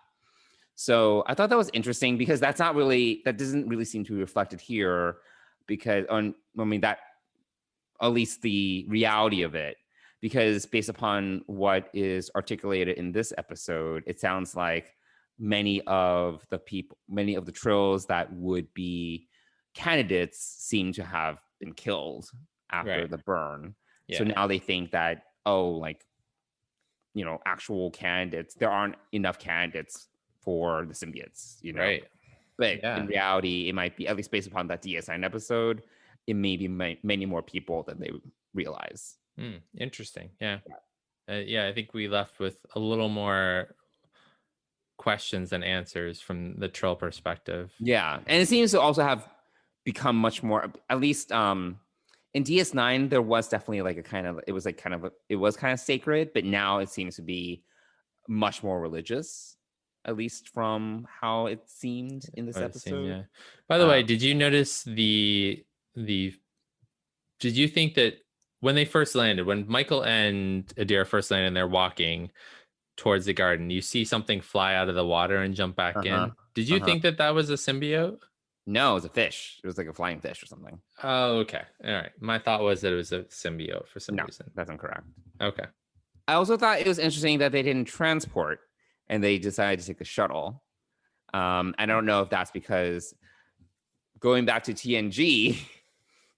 So I thought that was interesting because that doesn't really seem to be reflected here because that at least the reality of it, because based upon what is articulated in this episode, it sounds like many of the Trills that would be candidates seem to have been killed after the burn. Yeah. So now they think that, actual candidates, there aren't enough candidates for the symbiotes, Right. But in reality, it might be, at least based upon that DS9 episode, it may be many more people than they realize. Interesting. Yeah. I think we left with a little more questions and answers from the Trill perspective. Yeah. And it seems to also have become much more, at least in DS9, there was definitely like it was kind of sacred, but now it seems to be much more religious, at least from how it seemed in this episode. By the way, did you notice did you think that when they first landed, when Michael and Adira first landed and they're walking towards the garden, you see something fly out of the water and jump back in? Did you think that was a symbiote? No, it was a fish. It was like a flying fish or something. Oh, okay. All right. My thought was that it was a symbiote for some reason. That's incorrect. Okay. I also thought it was interesting that they didn't transport and they decided to take a shuttle. I don't know if that's because going back to TNG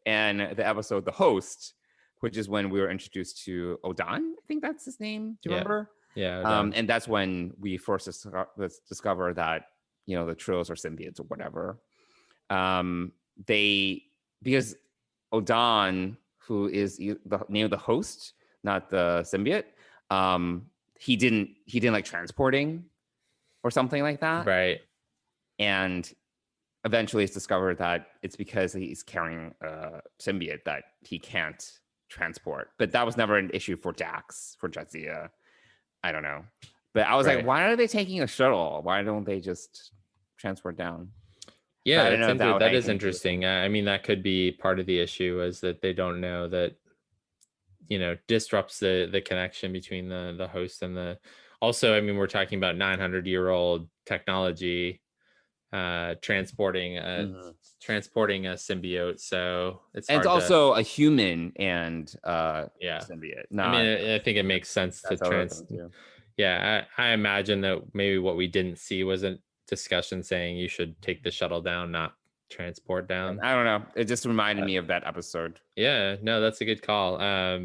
and the episode The Host, which is when we were introduced to Odan. I think that's his name. Do you remember? Yeah. And that's when we first discover that, the Trills are symbiotes or whatever. Because Odan, who is the name of the host, not the symbiote, he didn't like transporting or something like that. Right. And eventually it's discovered that it's because he's carrying a symbiote that he can't transport. But that was never an issue for Dax, for Jadzia. I don't know. But I was like, why are they taking a shuttle? Why don't they just transport down? Yeah, that is interesting. I mean, that could be part of the issue, is that they don't know that, disrupts the connection between the host and the. Also, I mean, we're talking about 900-year-old technology transporting a symbiote, so it's also a human and symbiote. I mean, I think it makes sense to I imagine that maybe what we didn't see was a discussion saying you should take the shuttle down, not transport down. I don't know. It just reminded me of that episode. Yeah, no, that's a good call. I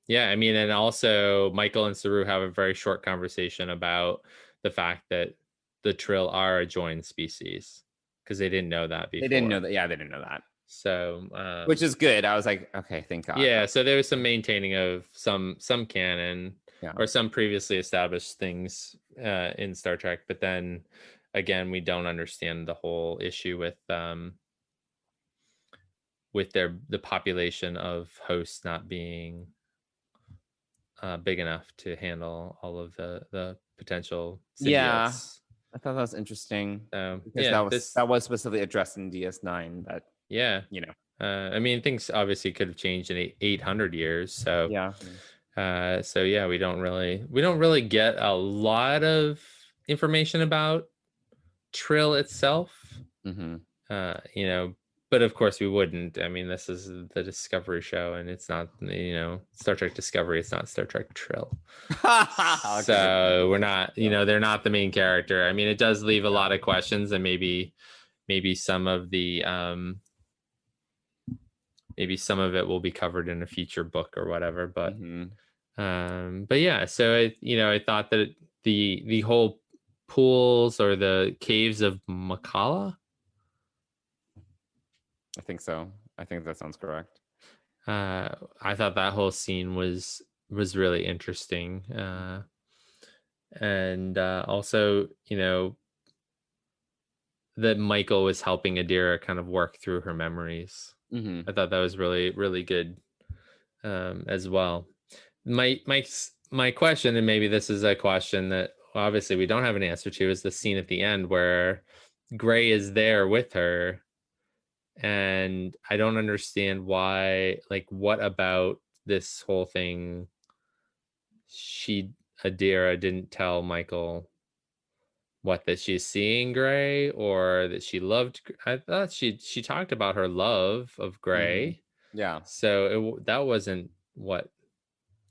mean, and also Michael and Saru have a very short conversation about the fact that the Trill are a joined species, because they didn't know that before. They didn't know that. Yeah, they didn't know that. So, Which is good. I was like, okay, thank God. yeah. So there was some maintaining of some canon Yeah. or some previously established things in Star Trek, but then again, we don't understand the whole issue with the population of hosts not being big enough to handle all of the potential symbiotes. Yeah, I thought that was interesting. So Because yeah, that was specifically addressed in DS9. That yeah, you know. I mean, things obviously could have changed in 800 years. So yeah. So yeah, we don't really get a lot of information about Trill itself. Mm-hmm. You know, but of course we wouldn't. I mean, this is the Discovery show, and it's not, Star Trek Discovery. It's not Star Trek Trill. So we're not, they're not the main character. I mean, it does leave a lot of questions, and maybe some of the maybe some of it will be covered in a future book or whatever. But but yeah, so I thought that the whole pools or the caves of Makala. I think so. I think that sounds correct. I thought that whole scene was really interesting. And also, that Michael was helping Adira kind of work through her memories. I thought that was really, really good as well. My question, and maybe this is a question that obviously we don't have an answer to, is the scene at the end where Gray is there with her. And I don't understand why, like, what about this whole thing Adira didn't tell Michael that she's seeing Gray, or that she loved. I thought she talked about her love of Gray. Yeah. So that wasn't what.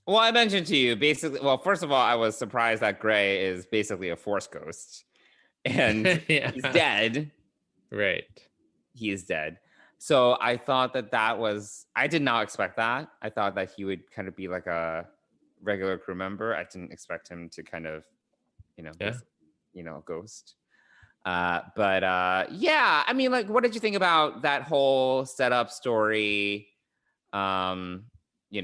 Well, I mentioned to you basically. Well, first of all, I was surprised that Gray is basically a Force ghost, and he's dead. Right. He is dead. So I thought that was. I did not expect that. I thought that he would kind of be like a regular crew member. I didn't expect him to kind of, ghost. But yeah, I mean, like, what did you think about that whole setup story? What do you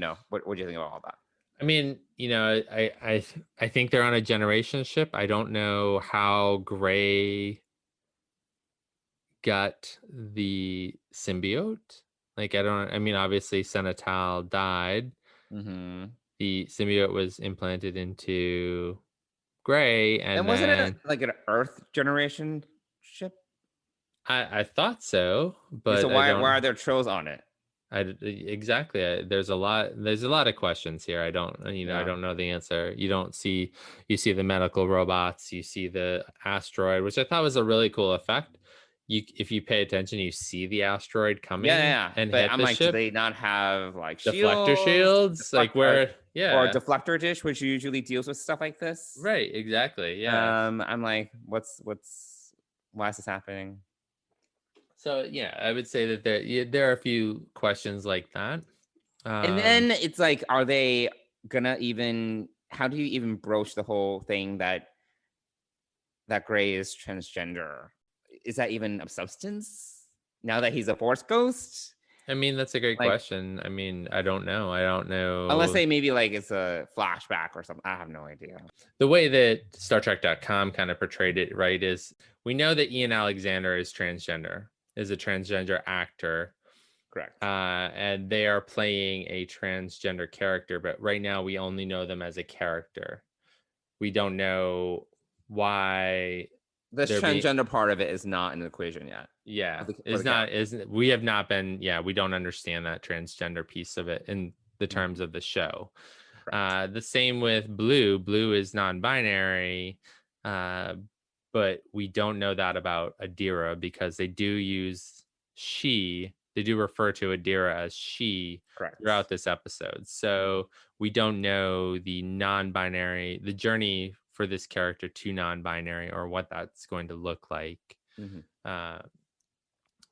think about all that? I mean, I think they're on a generation ship. I don't know how Gray got the symbiote. Like, I mean, obviously Senatal died. The symbiote was implanted into Gray, and wasn't it like an Earth generation ship? I thought so, but so why are there Trills on it? Exactly. There's a lot of questions here. I don't know the answer. You see the medical robots, you see the asteroid, which I thought was a really cool effect. If you pay attention, you see the asteroid coming. And but hit I'm the like, ship. do they not have like deflector shields? Like where? Yeah. Or a deflector dish, which usually deals with stuff like this. Right. Exactly. Yeah. I'm like, why is this happening? So yeah, I would say that there are a few questions like that. And then it's like, are they gonna how do you even broach the whole thing that Gray is transgender? Is that even of substance now that he's a Force ghost? I mean, that's a great question. I mean, I don't know. Unless they maybe like it's a flashback or something. I have no idea. The way that StarTrek.com kind of portrayed it, right, is we know that Ian Alexander is a transgender actor. Correct. And they are playing a transgender character, but right now we only know them as a character. We don't know why the transgender part of it is not in the equation yet. Yeah, we have not been. Yeah, we don't understand that transgender piece of it in the terms of the show. The same with Blue. Blue is non-binary, but we don't know that about Adira because they do use she. They do refer to Adira as she throughout this episode. So we don't know the non-binary, the journey for this character to non-binary, or what that's going to look like.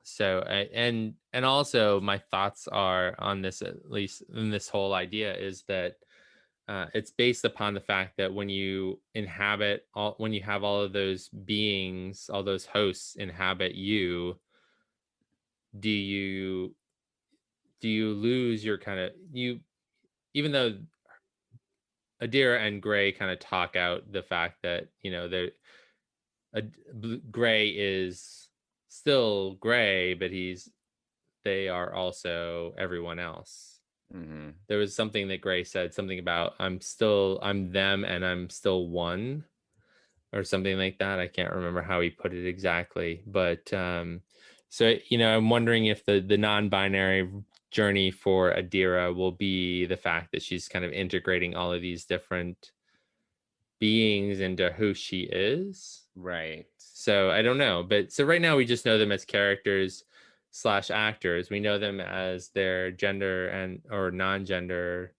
So and also my thoughts are on this, at least in this whole idea, is that it's based upon the fact that when you when you have all of those beings, all those hosts inhabit you, do you lose your kind of even though Adira and Gray kind of talk out the fact that, Gray is still Gray, but they are also everyone else. Mm-hmm. There was something that Gray said, something about I'm them and I'm still one, or something like that. I can't remember how he put it exactly, but so I'm wondering if the non-binary journey for Adira will be the fact that she's kind of integrating all of these different beings into who she is. Right. So I don't know, but so right now we just know them as characters / actors. We know them as their gender or non-gender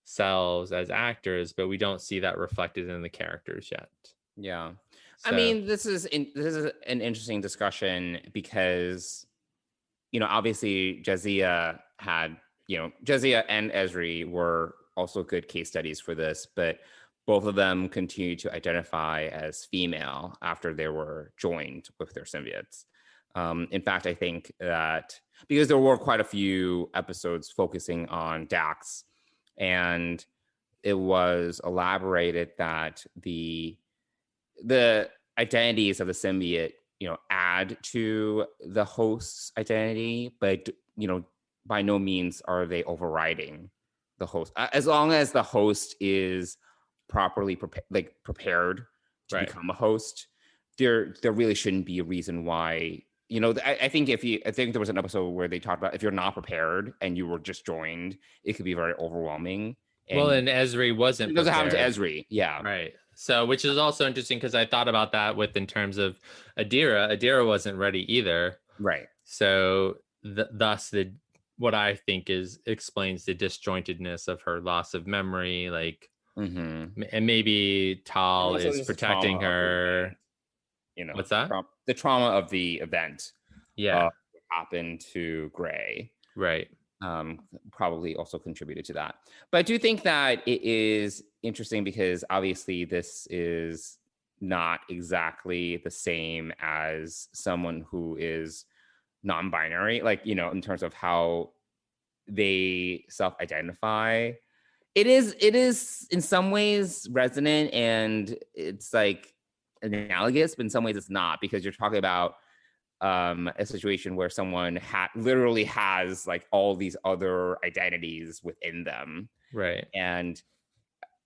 selves as actors, but we don't see that reflected in the characters yet. Yeah. So, I mean, this is an interesting discussion because, obviously Jadzia and Esri were also good case studies for this, but both of them continue to identify as female after they were joined with their symbiotes. In fact, I think that because there were quite a few episodes focusing on Dax, and it was elaborated that the identities of the symbiote, add to the host's identity, but by no means are they overriding the host. As long as the host is properly prepared to become a host, there really shouldn't be a reason why. I think there was an episode where they talked about if you're not prepared and you were just joined, it could be very overwhelming. And Esri wasn't. It doesn't happen to Esri, yeah. Right. So, which is also interesting because I thought about that in terms of Adira. Adira wasn't ready either. Right. So, thus what I think explains the disjointedness of her loss of memory, Mm-hmm. and maybe Tal is protecting her. What's that? The trauma of the event. Yeah. Happened to Gray. Right. Probably also contributed to that. But I do think that it is interesting because obviously this is not exactly the same as someone who is non-binary, in terms of how they self-identify. It is in some ways resonant and it's analogous, but in some ways it's not, because you're talking about a situation where someone literally has all these other identities within them, right? And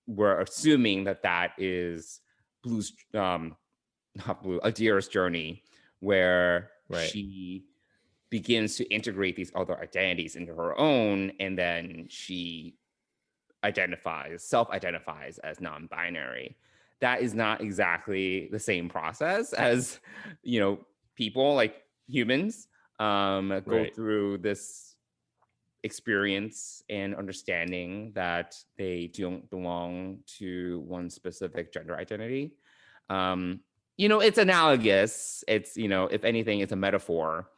we're assuming that is Adira's journey, where she begins to integrate these other identities into her own, and then she self-identifies as non-binary. That is not exactly the same process as people, humans, go through this experience and understanding that they don't belong to one specific gender identity. It's analogous. It's, if anything, it's a metaphor.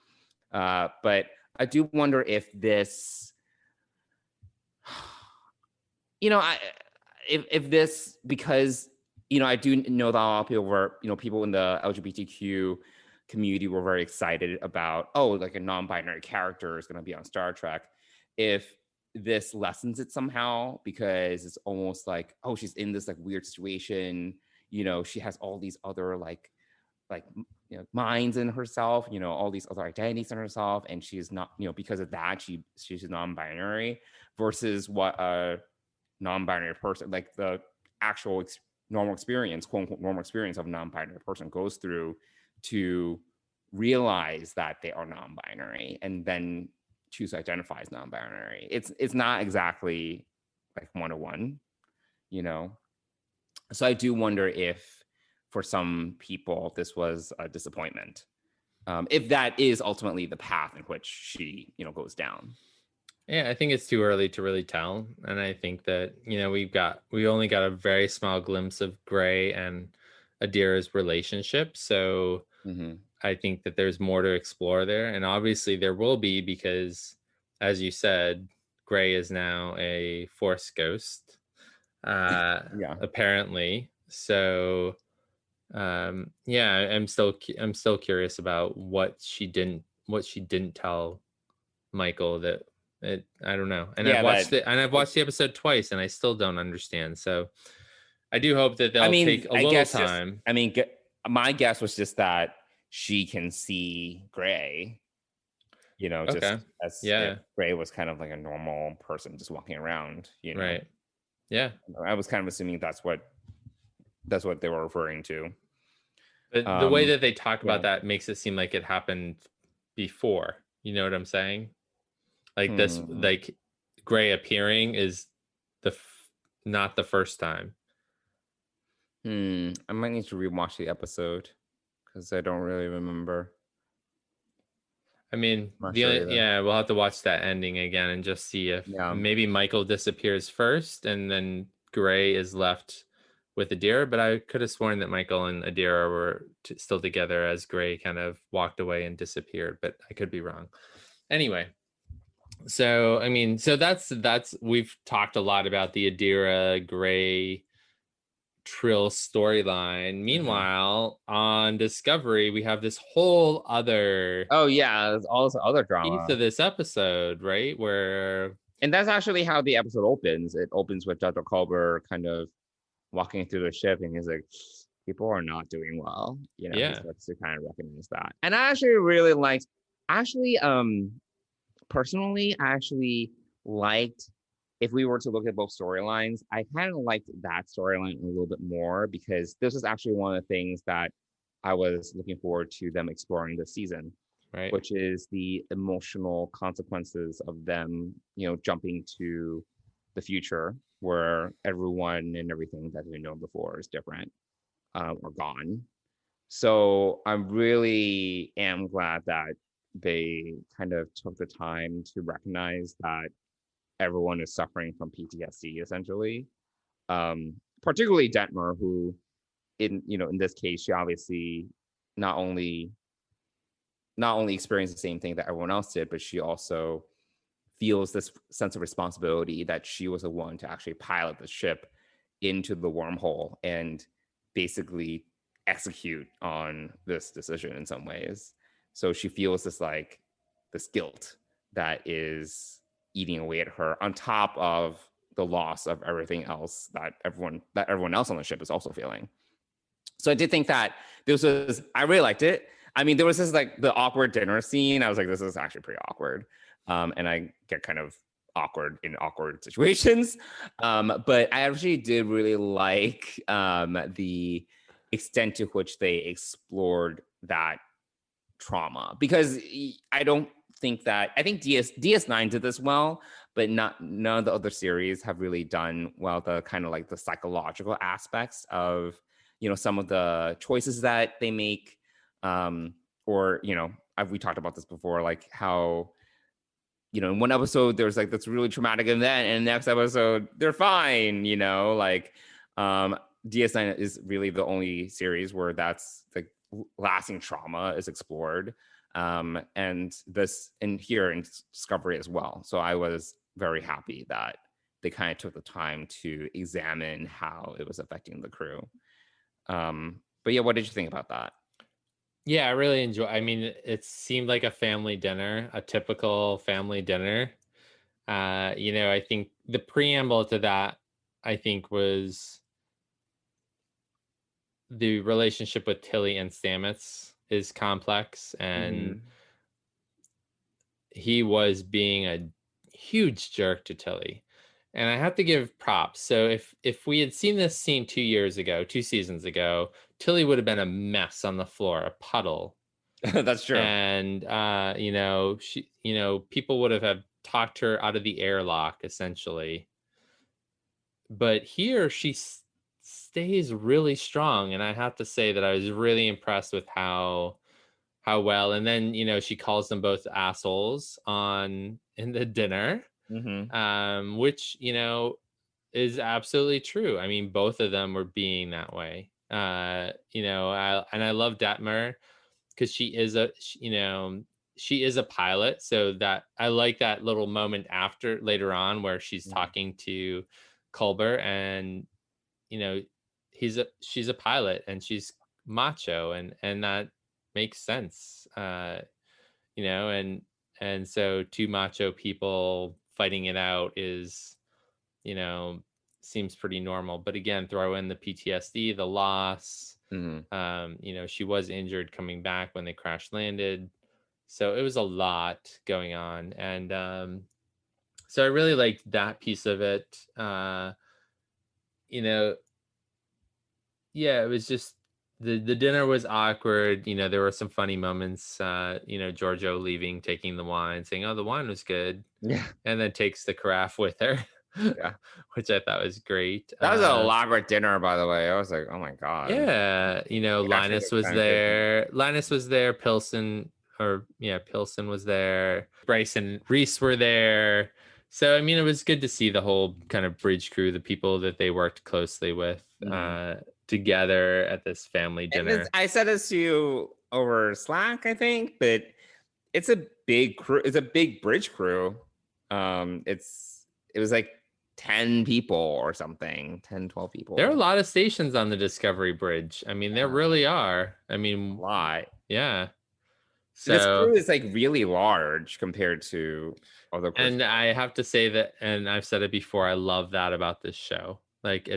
But I do wonder if this, if this, because, I do know that a lot of people in the LGBTQ community were very excited about, a non-binary character is going to be on Star Trek. If this lessens it somehow, because it's almost she's in this weird situation, she has all these other minds in herself, all these other identities in herself, and she's not, because of that, she's non-binary, versus what a non-binary person, the actual normal experience, quote unquote normal experience of a non-binary person goes through to realize that they are non-binary and then choose to identify as non-binary. It's not exactly 101, So I do wonder if for some people this was a disappointment, if that is ultimately the path in which she goes down. Yeah, I think it's too early to really tell, and I think that we only got a very small glimpse of Gray and Adira's relationship, so I think that there's more to explore there, and obviously there will be, because as you said, Gray is now a Force ghost, Yeah. apparently. So yeah, I'm still curious about what she didn't tell Michael that I don't know. And Yeah, I've watched the episode twice and I still don't understand. So I do hope that I they'll mean, take a I little guess just, time. I mean, my guess was just that she can see Gray, just Okay. as if Yeah. Gray was kind of like a normal person just walking around, Right. Yeah. I was kind of assuming that's what they were referring to. But the way that they talk yeah. about that makes it seem like it happened before. You know what I'm saying? Like this, like Gray appearing is not the first time. I might need to rewatch the episode because I don't really remember. I mean, Not sure either. we'll have to watch that ending again and just see if maybe Michael disappears first and then Gray is left with Adira. But I could have sworn that Michael and Adira were still together as Gray kind of walked away and disappeared, but I could be wrong. Anyway, so I mean, so that's we've talked a lot about the Adira Gray Trill storyline. Meanwhile, on Discovery, we have this whole other all this other drama piece of this episode, right? And that's actually how the episode opens. It opens with Dr. Culber kind of walking through the ship, and he's like, people are not doing well. He starts to kind of recognize that. And I actually really liked, personally, I actually liked, if we were to look at both storylines, I kind of liked that storyline a little bit more because this is actually one of the things that I was looking forward to them exploring this season, right? Which is the emotional consequences of them, jumping to the future where everyone and everything that they've known before is different or gone. So I really am glad that they kind of took the time to recognize that everyone is suffering from PTSD essentially. Particularly Detmer, who in this case, she obviously not only experienced the same thing that everyone else did, but she also feels this sense of responsibility that she was the one to actually pilot the ship into the wormhole and basically execute on this decision in some ways. So she feels this guilt that is eating away at her on top of the loss of everything else that everyone else on the ship is also feeling. So I did think that I really liked it. I mean, there was this the awkward dinner scene. I was like, this is actually pretty awkward. And I get kind of awkward in awkward situations. But I actually did really like the extent to which they explored that trauma, because I think DS9 did this well, but none of the other series have really done well the kind of the psychological aspects of some of the choices that they make, or we talked about this before, like how in one episode there's this really traumatic event, and the next episode they're fine. DS9 is really the only series where that's lasting trauma is explored, and here in Discovery as well. So I was very happy that they kind of took the time to examine how it was affecting the crew. But yeah, what did you think about that? Yeah, I really enjoy. I mean, it seemed like a family dinner, a typical family dinner. I think the preamble to that, I think, was the relationship with Tilly and Stamets is complex, and he was being a huge jerk to Tilly. And I have to give props. So if we had seen this scene 2 seasons ago, Tilly would have been a mess on the floor, a puddle. That's true. And she, people would have talked her out of the airlock essentially. But here she stays really strong, and I have to say that I was really impressed with how well. And then she calls them both assholes in the dinner. Which is absolutely true. I mean, both of them were being that way. I love Detmer because she is a pilot. So that I like that little moment later on where she's talking to Culber, and she's a pilot, and she's macho, and that makes sense. And so two macho people fighting it out is, seems pretty normal. But again, throw in the PTSD, the loss. She was injured coming back when they crash landed. So it was a lot going on. And so I really liked that piece of it. It was just the dinner was awkward. There were some funny moments. Giorgio leaving, taking the wine, saying, "Oh, the wine was good." Yeah. And then takes the carafe with her. Yeah. Which I thought was great. That was an elaborate dinner, by the way. I was like, oh my God. Yeah. Linus was there. Linus was there. Pilsen was there. Bryce and Reese were there. So, I mean, it was good to see the whole kind of bridge crew, the people that they worked closely with together at this family dinner. I said this to you over Slack, I think, but it's a big crew. It's a big bridge crew. It was like 10 people or something, 10, 12 people. There are a lot of stations on the Discovery Bridge. I mean, there really are. I mean, a lot. Yeah. So this crew is like really large compared to other crews. And I have to say that, and I've said it before, I love that about this show. Like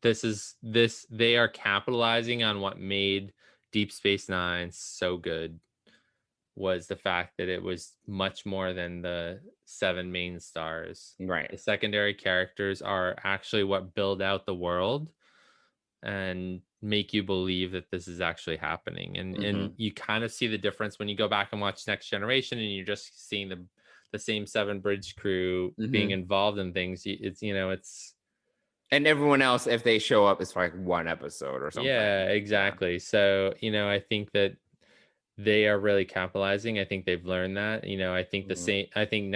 they are capitalizing on what made Deep Space Nine so good, was the fact that it was much more than the 7 main stars. Right. The secondary characters are actually what build out the world and make you believe that this is actually happening. And you kind of see the difference when you go back and watch Next Generation, and you're just seeing the same 7 bridge crew being involved in things. It's and everyone else, if they show up, it's for like 1 episode or something. Yeah, exactly. Yeah. So, I think that they are really capitalizing. I think they've learned that. I think the same. I think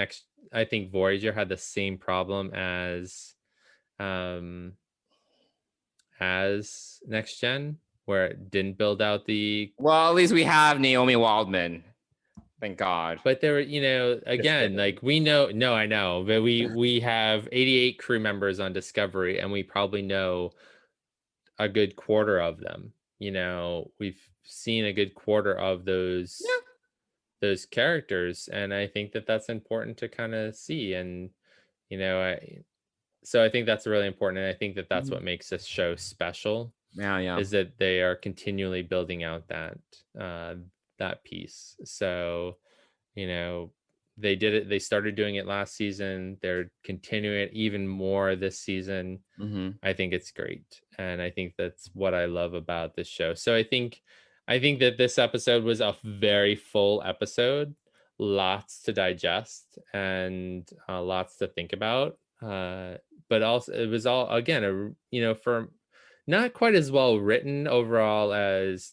Voyager had the same problem as Next Gen, where it didn't build out the. Well, at least we have Naomi Waldman. Thank God. But there were, again, like we know. No, I know, but we have 88 crew members on Discovery, and we probably know a good quarter of them. We've seen a good quarter of those characters, and I think that that's important to kind of see. And so I think that's really important, and I think that that's what makes this show special. Is that they are continually building out that piece. So they did it. They started doing it last season. They're continuing it even more this season. I think it's great. And I think that's what I love about this show. So I think that this episode was a very full episode, lots to digest and lots to think about. But also it was all, again, for not quite as well written overall as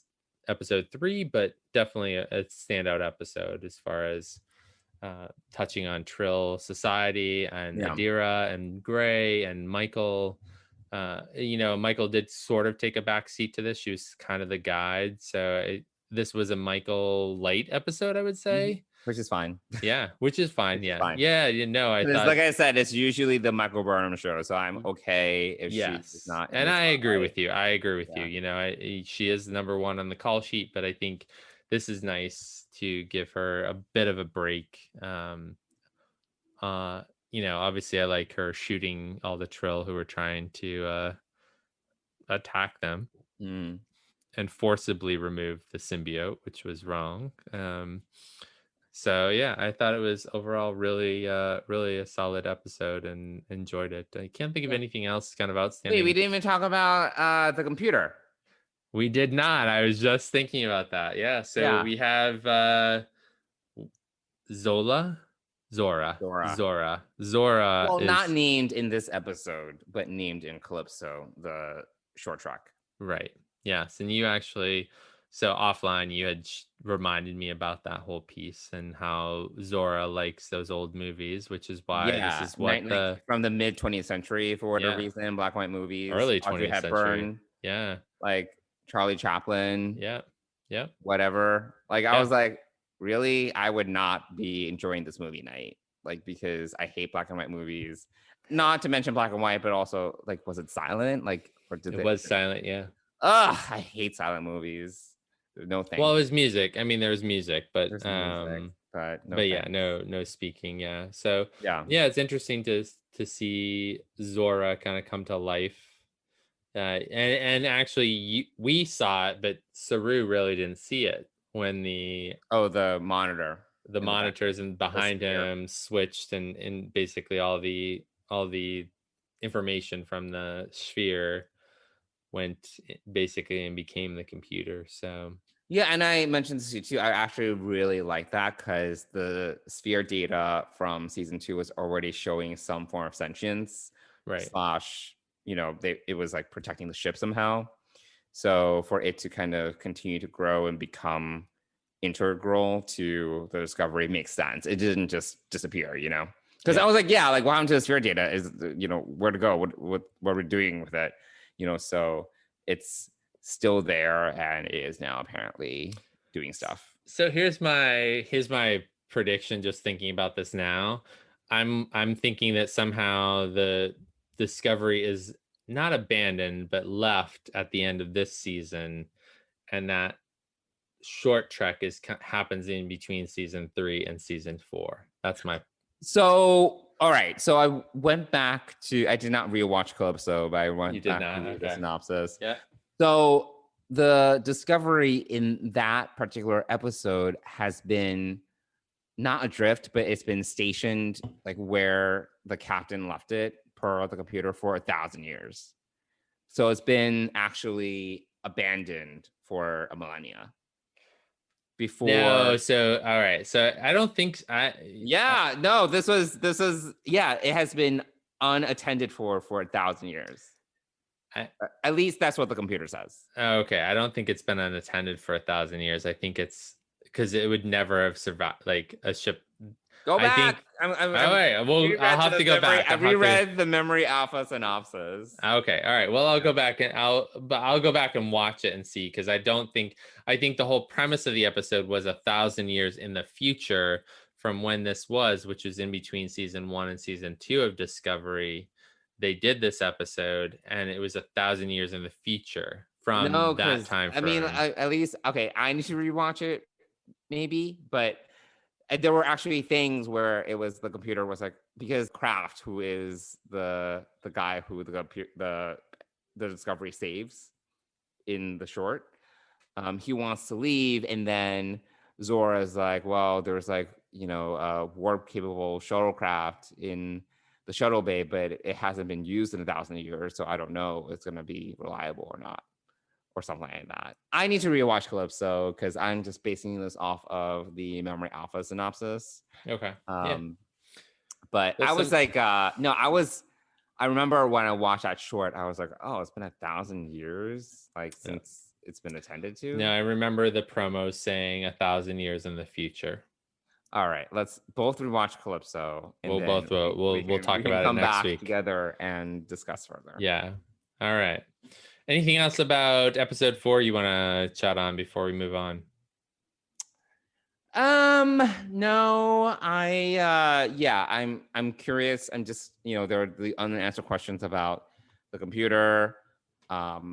episode 3, but definitely a standout episode as far as touching on Trill society and Adira and Gray and Michael. Michael did sort of take a back seat to this. She was kind of the guide. So this was a Michael light episode, I would say. Which is fine. Yeah, which is fine. Yeah. Fine. Yeah, I thought, like I said, it's usually the Michael Burnham show. So I'm okay if she's not. And I agree with you. I agree with you. She is number 1 on the call sheet, but I think this is nice to give her a bit of a break. Obviously I like her shooting all the Trill who were trying to attack them and forcibly remove the symbiote, which was wrong. So yeah, I thought it was overall really a solid episode and enjoyed it. I can't think of anything else kind of outstanding. Wait, we didn't even talk about the computer. We did not. I was just thinking about that. Yeah. So we have Zora. Well, not named in this episode, but named in Calypso, the short track. Right. Yes. And you actually, so offline, you had reminded me about that whole piece and how Zora likes those old movies, which is why this is what from the mid 20th century, for whatever reason, black and white movies, early 20th century. Like Charlie Chaplin. Yeah. Whatever. Like I was like, really? I would not be enjoying this movie night. Like, because I hate black and white movies. Not to mention black and white, but also like, was it silent? Like, or did It was silent, yeah. Ugh, I hate silent movies. No thanks. Well, it was music. I mean, there was music, but There's music, but yeah, thanks. no speaking. Yeah. So Yeah. it's interesting to see Zora kind of come to life. And actually, we saw it, but Saru really didn't see it when the monitor, the monitors and behind him switched, and basically all the information from the sphere went basically and became the computer. So yeah, and I mentioned this to you too. I actually really like that because the sphere data from season 2 was already showing some form of sentience, right? It was like protecting the ship somehow. So for it to kind of continue to grow and become integral to the discovery makes sense. It didn't just disappear, because I was like, yeah, like what happened to the sphere data is, where to go? What are we doing with it? So it's still there and it is now apparently doing stuff. So here's my prediction. Just thinking about this now, I'm thinking that somehow the discovery is not abandoned but left at the end of this season, and that short trek happens in between season 3 and season 4. That's my. So all right, so I went back to, I did not rewatch Calypso, but I went back to the synopsis. Yeah. So the discovery in that particular episode has been not adrift, but it's been stationed like where the captain left it per the computer for 1,000 years. So it's been actually abandoned for a millennia. Before so all right, so I don't think this was it has been unattended for 1,000 years. At least that's what the computer says. Okay, I don't think it's been unattended for 1,000 years. I think it's because it would never have survived, like a ship. Go back. I'll have to go back. I reread the Memory Alpha synopsis. Okay, all right. Well, I'll go back and I'll go back and watch it and see, because I think the whole premise of the episode was 1,000 years in the future from when this was, which was in between season 1 and season 2 of Discovery. They did this episode, and it was 1,000 years in the future from that time frame. I mean, at least I need to rewatch it, maybe, but there were actually things where it was the computer was like, because Kraft, who is the guy who the Discovery saves in the short, he wants to leave, and then Zora's like, well, there's like a warp capable shuttlecraft in the shuttle bay, but it hasn't been used in 1,000 years, so I don't know if it's going to be reliable or not, or something like that. I need to rewatch Calypso because I'm just basing this off of the Memory Alpha synopsis. Okay. But I was like, I remember when I watched that short, I was like, oh, it's been 1,000 years, like since it's been attended to. No, I remember the promo saying 1,000 years in the future. All right, let's both rewatch Calypso. And we'll talk about it next week together and discuss further. Yeah. All right. Anything else about episode 4 you want to chat on before we move on? No, I'm curious. I'm just, there are the unanswered questions about the computer,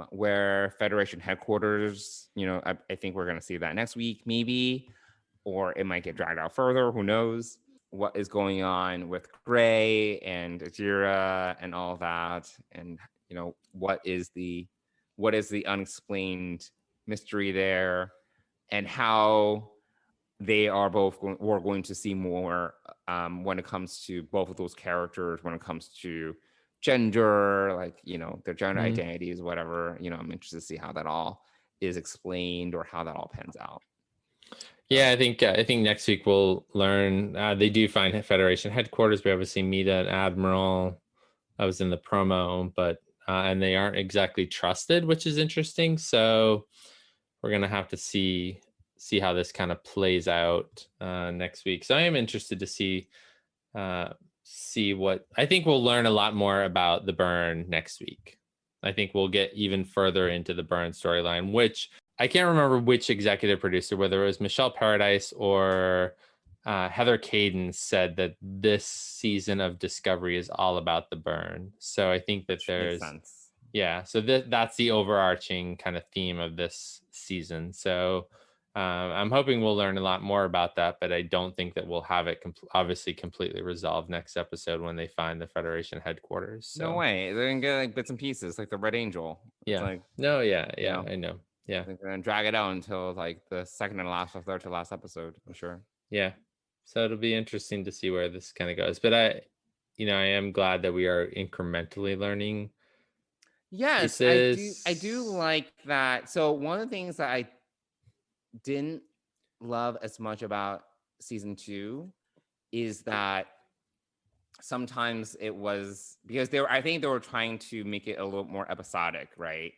where Federation headquarters, I think we're going to see that next week, maybe, or it might get dragged out further. Who knows what is going on with Gray and Adira and all that. And, what is the unexplained mystery there, and how they are both we're going to see more when it comes to both of those characters, when it comes to gender, like, their gender identities, whatever. I'm interested to see how that all is explained or how that all pans out. Yeah, I think next week we'll learn. They do find Federation headquarters. We obviously meet an admiral. I was in the promo, but and they aren't exactly trusted, which is interesting. So we're gonna have to see how this kind of plays out next week. So I am interested to see what I think we'll learn a lot more about the Burn next week. I think we'll get even further into the Burn storyline, which I can't remember which executive producer, whether it was Michelle Paradise or Heather Caden said that this season of Discovery is all about the burn. So I think that Makes there's sense. so that's the overarching kind of theme of this season. So I'm hoping we'll learn a lot more about that, but I don't think that we'll have it obviously completely resolved next episode when they find the Federation headquarters. So. No way. They're gonna get like bits and pieces, like the Red Angel. It's Yeah. like, no. Yeah. you know, I know. Yeah. they're gonna drag it out until like the second and last or third to last episode, I'm sure. Yeah. So it'll be interesting to see where this kind of goes. But I am glad that we are incrementally learning. Yes, I do like that. So one of the things that I didn't love as much about season 2 is that sometimes it was because I think they were trying to make it a little more episodic, right?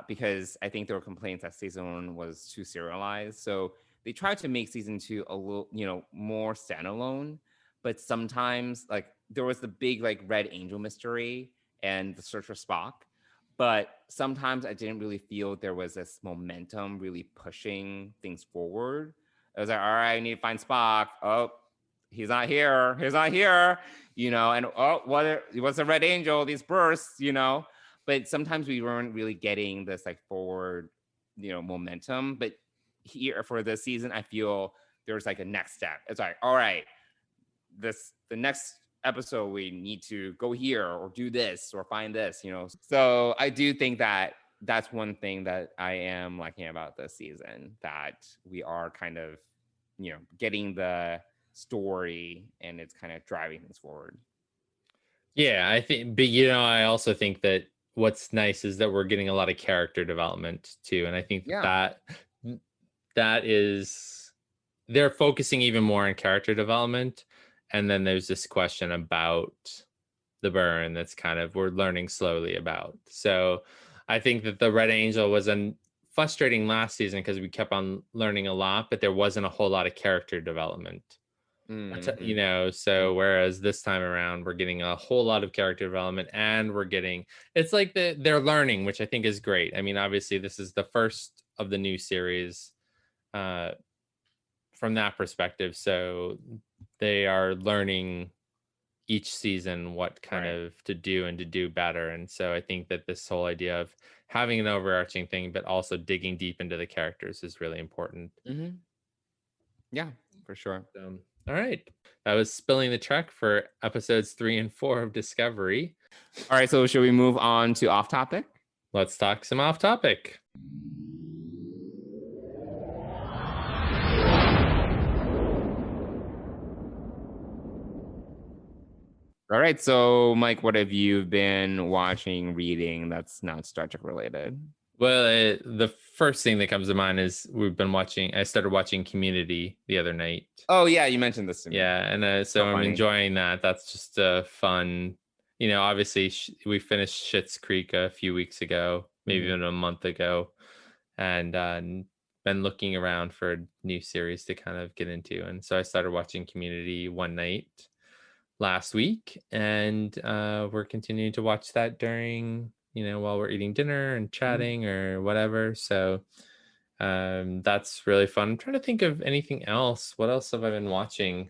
Because I think there were complaints that season 1 was too serialized. So they tried to make season 2 a little, more standalone. But sometimes, like, there was the big like Red Angel mystery and the search for Spock. But sometimes I didn't really feel there was this momentum really pushing things forward. I was like, all right, I need to find Spock. Oh, he's not here. He's not here. And what's a Red Angel? These bursts, But sometimes we weren't really getting this like forward, momentum. But here for this season, I feel there's like a next step. It's like, all right, the next episode we need to go here or do this or find this. So I do think that that's one thing that I am liking about this season, that we are kind of getting the story and it's kind of driving things forward. Yeah, I think, but I also think that what's nice is that we're getting a lot of character development too, and I think that is, they're focusing even more on character development. And then there's this question about the burn that's kind of we're learning slowly about. So I think that the Red Angel was frustrating last season because we kept on learning a lot, but there wasn't a whole lot of character development. So whereas this time around we're getting a whole lot of character development, and we're getting, it's like they're learning, which I think is great. I mean, obviously this is the first of the new series from that perspective, so they are learning each season what kind of to do and to do better. And so I think that this whole idea of having an overarching thing but also digging deep into the characters is really important. Yeah, for sure. All right, that was Spilling the Trek for episodes 3 and 4 of Discovery. All right, so should we move on to off topic? Let's talk some off topic. All right, so Mike, what have you been watching, reading that's not Star Trek related? Well, the first thing that comes to mind is I started watching Community the other night. Oh yeah, you mentioned this to me. Yeah, and so I'm enjoying that. That's just fun. Obviously we finished Schitt's Creek a few weeks ago, maybe even a month ago, and been looking around for a new series to kind of get into. And so I started watching Community one night last week, and we're continuing to watch that during while we're eating dinner and chatting or whatever. So that's really fun. I'm trying to think of anything else. What else have I been watching?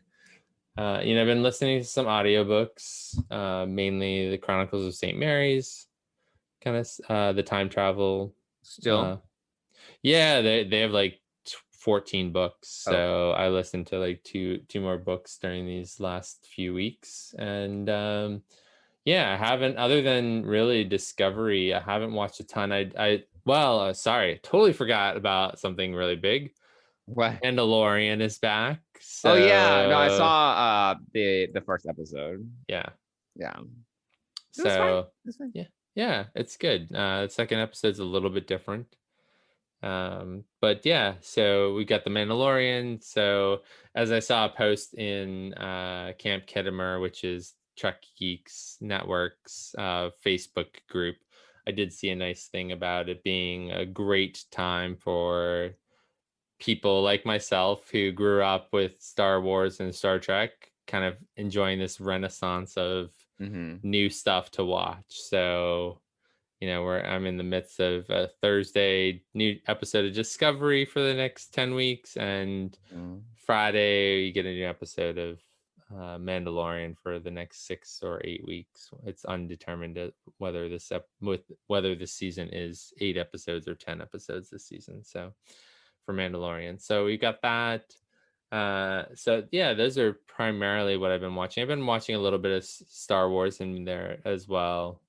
I've been listening to some audiobooks, mainly the Chronicles of St. Mary's, kind of the time travel still. They have like 14 books, so I listened to like two more books during these last few weeks. And I haven't, other than really Discovery, I haven't watched a ton. Sorry, totally forgot about something really big. What? Mandalorian is back. So, oh yeah, no, I saw the first episode. Yeah. So yeah, it's good. The second episode's a little bit different. But yeah, so we got the Mandalorian. So as I saw a post in Camp Khitomer, which is Trek Geeks Network's Facebook group, I did see a nice thing about it being a great time for people like myself who grew up with Star Wars and Star Trek, kind of enjoying this renaissance of new stuff to watch. So I'm in the midst of a Thursday new episode of Discovery for the next 10 weeks and Friday you get a new episode of Mandalorian for the next 6 or 8 weeks. It's undetermined whether whether this season is 8 episodes or 10 episodes this season. So for Mandalorian, so we got that. So yeah, those are primarily what I've been watching. I've been watching a little bit of Star Wars in there as well.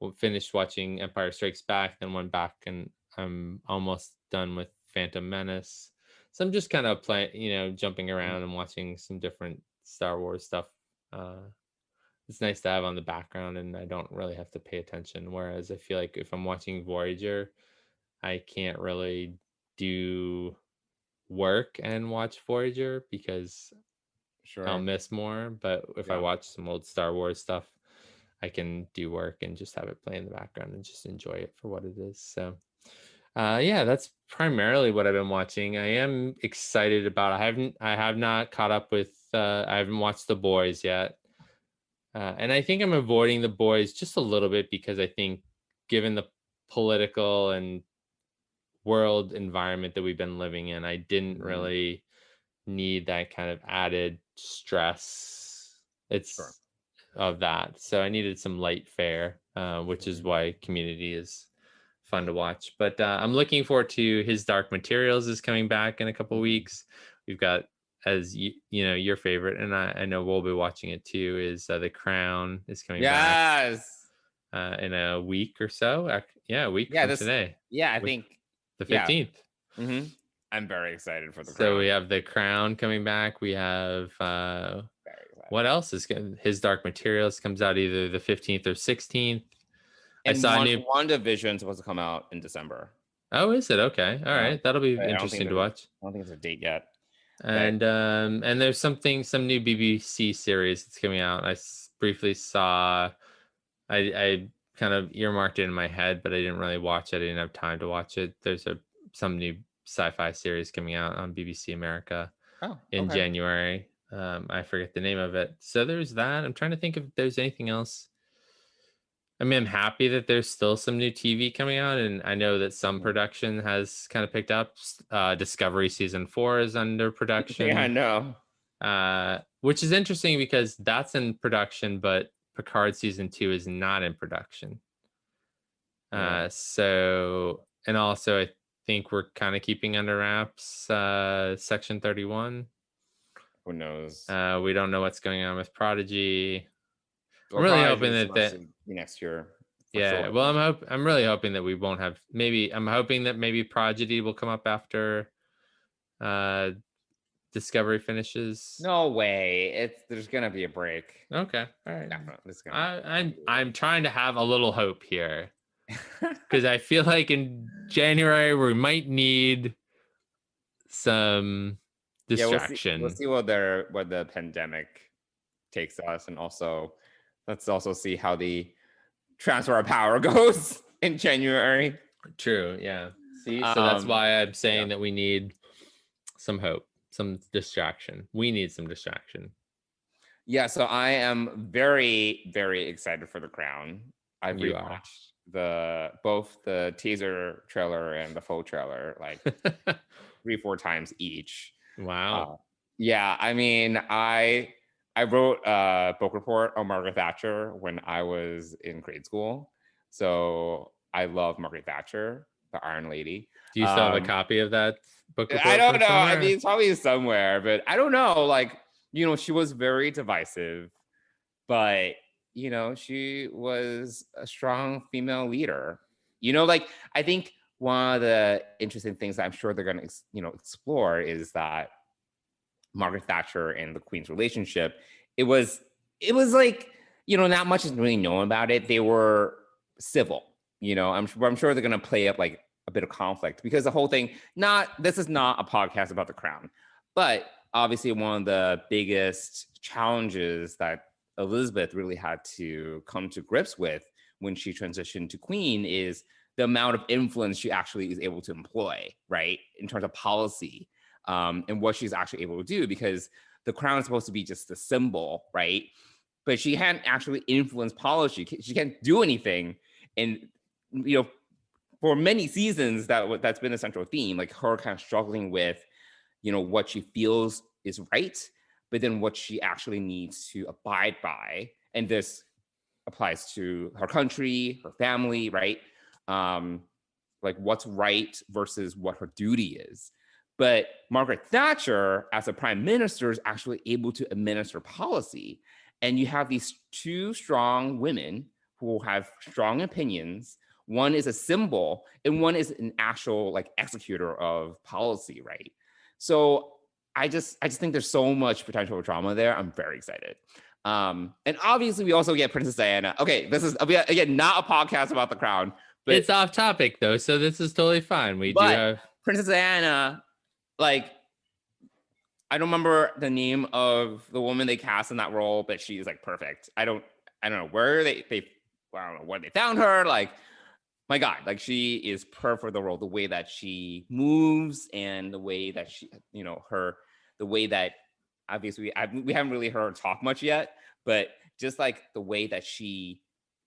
We finished watching Empire Strikes Back, then went back, and I'm almost done with Phantom Menace. So I'm just kind of jumping around and watching some different Star Wars stuff. It's nice to have on the background, and I don't really have to pay attention. Whereas I feel like if I'm watching Voyager, I can't really do work and watch Voyager because I'll miss more. But if I watch some old Star Wars stuff, I can do work and just have it play in the background and just enjoy it for what it is. So yeah, that's primarily what I've been watching. I am excited about I have not caught up with I haven't watched The Boys yet. And I think I'm avoiding The Boys just a little bit because I think given the political and world environment that we've been living in, I didn't really need that kind of added stress. Of that. So I needed some light fare, which is why Community is fun to watch. But I'm looking forward to His Dark Materials is coming back in a couple weeks. We've got, as you know, your favorite, and I know we'll be watching it too, is The Crown is coming back in a week or so. A week from today. Yeah, I think the 15th. Mm-hmm. I'm very excited for The Crown. So we have The Crown coming back. We have what else is good? His Dark Materials comes out either the 15th or 16th. And I saw WandaVision supposed to come out in December. Oh, is it? Okay. All right. That'll be interesting to watch. I don't think it's a date yet. And there's some new BBC series that's coming out. I briefly saw, I kind of earmarked it in my head, but I didn't really watch it. I didn't have time to watch it. There's some new sci-fi series coming out on BBC America in January. I forget the name of it. So there's that. I'm trying to think if there's anything else. I mean, I'm happy that there's still some new TV coming out, and I know that some production has kind of picked up. Discovery season 4 is under production. Yeah, I know. Which is interesting because that's in production, but Picard season 2 is not in production. So, and also I think we're kind of keeping under wraps Section 31. Who knows? We don't know what's going on with Prodigy. I'm really hoping that next year. Yeah, sure. Well, I'm really hoping that we won't have. I'm hoping that maybe Prodigy will come up after Discovery finishes. No way. There's gonna be a break. Okay, all right. Definitely. I'm trying to have a little hope here because I feel like in January we might need some distraction. We'll see what the pandemic takes us, and also let's also see how the transfer of power goes in January. True. Yeah. See, so that's why I'm saying that we need some hope, some distraction. We need some distraction. Yeah. So I am very, very excited for The Crown. I've rewatched both the teaser trailer and the full trailer like 3-4 times each. Wow. Yeah. I mean, I wrote a book report on Margaret Thatcher when I was in grade school. So I love Margaret Thatcher, the Iron Lady. Do you still have a copy of that book report? I don't know. Somewhere? I mean, it's probably somewhere, but I don't know. Like, she was very divisive, but, she was a strong female leader. I think one of the interesting things that I'm sure they're going to, explore is that Margaret Thatcher and the Queen's relationship, it was like, not much is really known about it. They were civil, I'm sure they're going to play up like a bit of conflict because the whole thing, this is not a podcast about The Crown, but obviously one of the biggest challenges that Elizabeth really had to come to grips with when she transitioned to Queen is the amount of influence she actually is able to employ, right? In terms of policy. And what she's actually able to do, because the crown is supposed to be just a symbol, right? But she hadn't actually influenced policy. She can't do anything. And, for many seasons, that's been a central theme, like her kind of struggling with, what she feels is right, but then what she actually needs to abide by. And this applies to her country, her family, right? Like what's right versus what her duty is. But Margaret Thatcher, as a prime minister, is actually able to administer policy. And you have these two strong women who have strong opinions. One is a symbol, and one is an actual like executor of policy, right? So I just think there's so much potential for drama there. I'm very excited. And obviously, we also get Princess Diana. Okay, this is again not a podcast about the crown, but it's off topic though, so this is totally fine. We do have Princess Diana. Like, I don't remember the name of the woman they cast in that role, but she's like perfect. I don't know where they I don't know where they found her. Like, my God, like she is perfect for the role. The way that she moves and the way that she, the way that obviously we haven't really heard her talk much yet, but just like the way that she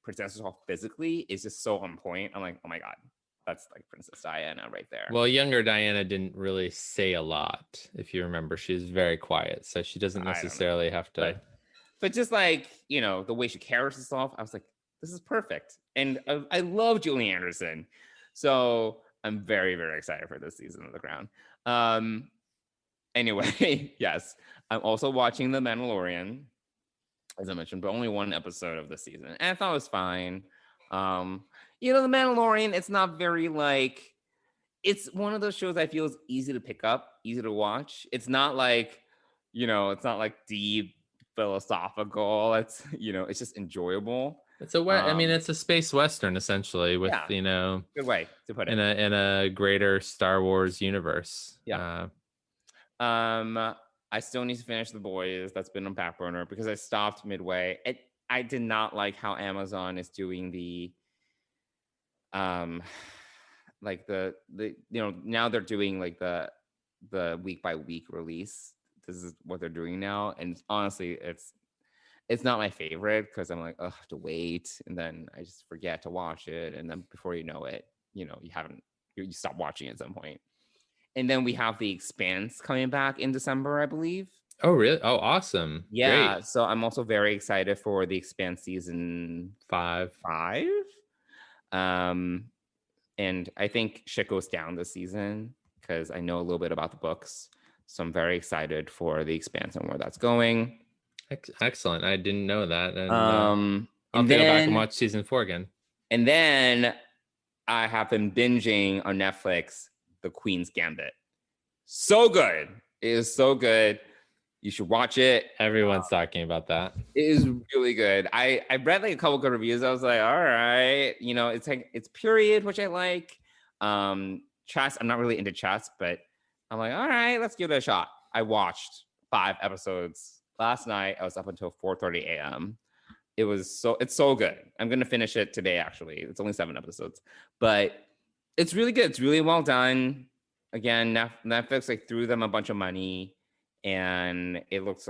presents herself physically is just so on point. I'm like, oh my God, that's like Princess Diana right there. Well, younger Diana didn't really say a lot. If you remember, she's very quiet, so she doesn't necessarily have to. But just like, the way she carries herself, I was like, this is perfect. And I love Julie Anderson. So I'm very, very excited for this season of The Crown. Anyway, yes, I'm also watching The Mandalorian, as I mentioned, but only one episode of the season. And I thought it was fine. The Mandalorian, it's not very like, it's one of those shows I feel is easy to pick up, easy to watch. It's not like, it's not like deep philosophical. It's, it's just enjoyable. It's it's a space western essentially with, good way to put it, in a greater Star Wars universe. Yeah. I still need to finish The Boys. That's been on back burner because I stopped midway. I did not like how Amazon is doing the like the now they're doing like the week by week release. This is what they're doing now, and honestly, it's not my favorite because I'm like, oh, I have to wait, and then I just forget to watch it, and then before you know it, you stop watching at some point. And then we have the Expanse coming back in December, I believe. Oh, really? Oh, awesome. Yeah. Great. So I'm also very excited for the Expanse season 5. And I think shit goes down this season because I know a little bit about the books. So I'm very excited for the Expanse and where that's going. Excellent. I didn't know that. And I'll have to go back and watch season 4 again. And then I have been binging on Netflix The Queen's Gambit. So good. It is so good. You should watch it. Everyone's talking about that. It is really good. I read like a couple good reviews. I was like, all right. It's like it's period, which I like. Chess, I'm not really into chess, but I'm like, all right, let's give it a shot. I watched 5 episodes last night. I was up until 4:30 a.m. It's so good. I'm gonna finish it today, actually. It's only 7 episodes, but it's really good. It's really well done. Again, Netflix like threw them a bunch of money, and it looks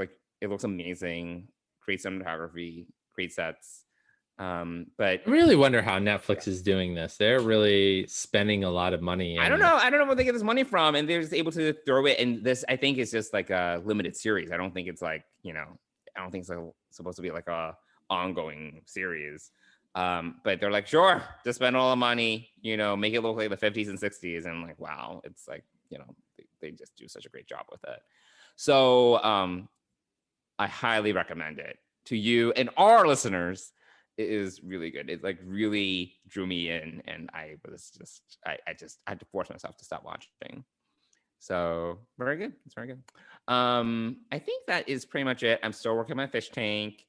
amazing. Great cinematography, great sets. But I really wonder how Netflix is doing this. They're really spending a lot of money. I don't know where they get this money from, and they're just able to throw it. And this, I think, is just like a limited series. I don't think it's like I don't think it's supposed to be like a ongoing series. But they're like, sure, just spend all the money, make it look like the 50s and 60s. And I'm like, wow, it's like, they just do such a great job with it. So I highly recommend it to you and our listeners. It is really good. It like really drew me in, and I had to force myself to stop watching. So very good. It's very good. I think that is pretty much it. I'm still working my fish tank.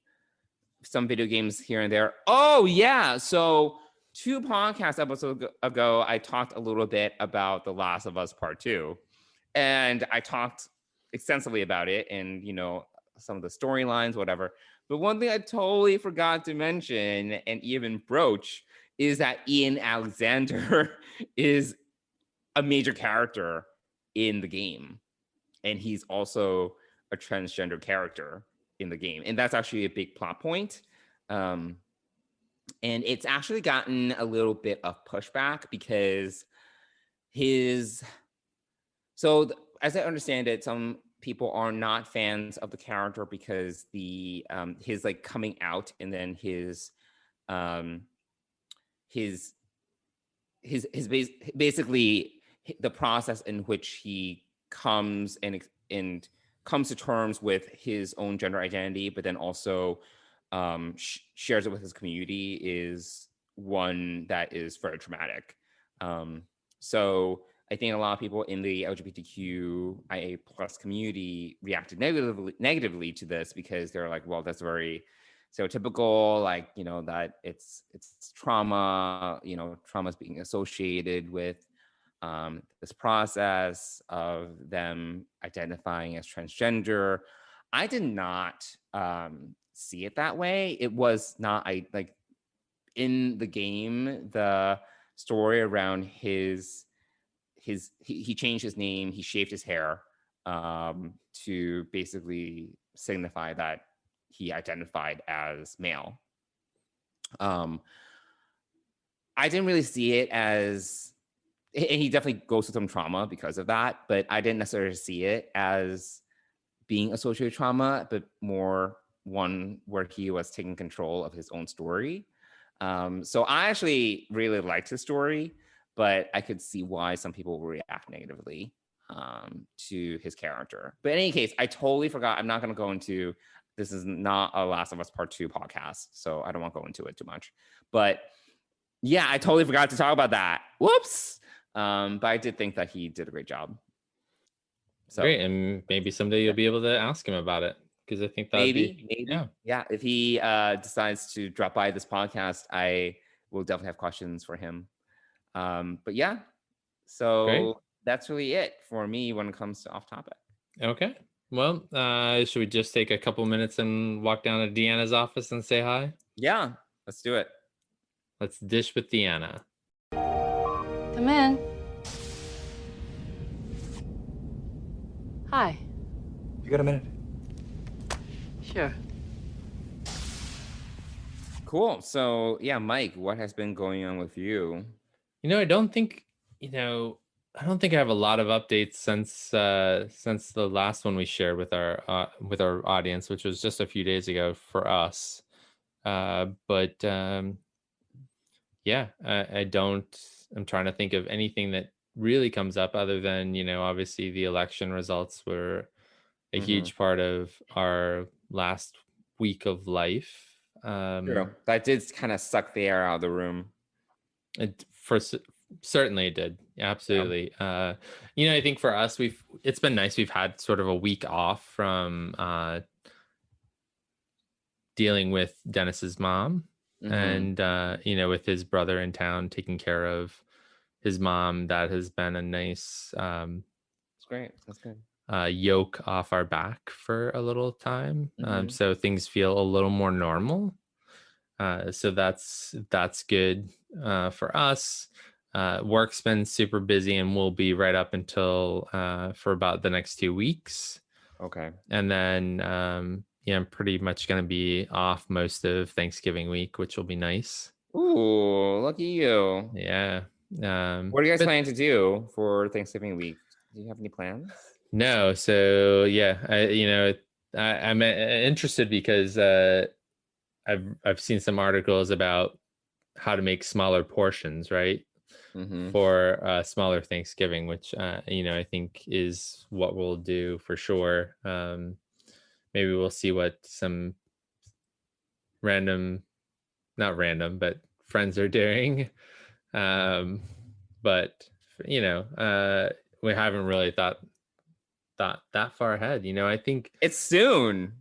Some video games here and there. Oh yeah. So 2 podcast episodes ago, I talked a little bit about The Last of Us Part 2, and I talked extensively about it and some of the storylines, whatever. But one thing I totally forgot to mention and even broach is that Ian Alexander is a major character in the game, and he's also a transgender character in the game, and that's actually a big plot point. And it's actually gotten a little bit of pushback because as I understand it, some people are not fans of the character because the his like coming out and then his his basically the process in which he comes and comes to terms with his own gender identity, but then also shares it with his community is one that is very traumatic. So I think a lot of people in the LGBTQIA plus community reacted negatively to this because they're like, well, that's very stereotypical, like, you know, that it's trauma, you know, trauma is being associated with this process of them identifying as transgender. I did not see it that way. It was not, I like in the game, the story around he changed his name, he shaved his hair to basically signify that he identified as male. I didn't really see it as, and he definitely goes through some trauma because of that, but I didn't necessarily see it as being associated with trauma, but more one where he was taking control of his own story. So I actually really liked his story, but I could see why some people will react negatively to his character. But in any case, I totally forgot. I'm not going to go into, this is not a Last of Us Part 2 podcast, so I don't want to go into it too much. But yeah, I totally forgot to talk about that. Whoops. But I did think that he did a great job. So great, and maybe someday you'll be able to ask him about it, because I think that maybe yeah. If he decides to drop by this podcast, I will definitely have questions for him. But yeah, so great. That's really it for me when it comes to off topic. Okay. Well, should we just take a couple minutes and walk down to Deanna's office and say hi? Yeah, let's do it. Let's dish with Deanna. Come in. Hi. You got a minute? Sure. Cool. So yeah, Mike, what has been going on with you? You know, I don't think I have a lot of updates since the last one we shared with our audience, which was just a few days ago for us. But yeah, I don't. I'm trying to think of anything that really comes up other than, you know, obviously the election results were a huge part of our last week of life. True. That did kind of suck the air out of the room. Certainly it did. Absolutely. Yeah. You know, I think for us, it's been nice. We've had sort of a week off from dealing with Dennis's mom and, you know, with his brother in town, taking care of his mom. That has been a nice, it's great. That's good. Yoke off our back for a little time. So things feel a little more normal. So that's good for us. Work's been super busy and we'll be right up until for about the next 2 weeks. Okay. And then yeah, I'm pretty much going to be off most of Thanksgiving week, which will be nice. Ooh, lucky you. Yeah. What are you guys planning to do for Thanksgiving week? Do you have any plans? No. So yeah, I'm interested because I've seen some articles about how to make smaller portions, right? For smaller Thanksgiving, which I think is what we'll do for sure. Maybe we'll see what some not random, but friends are doing. But we haven't really thought that far ahead. I think it's soon.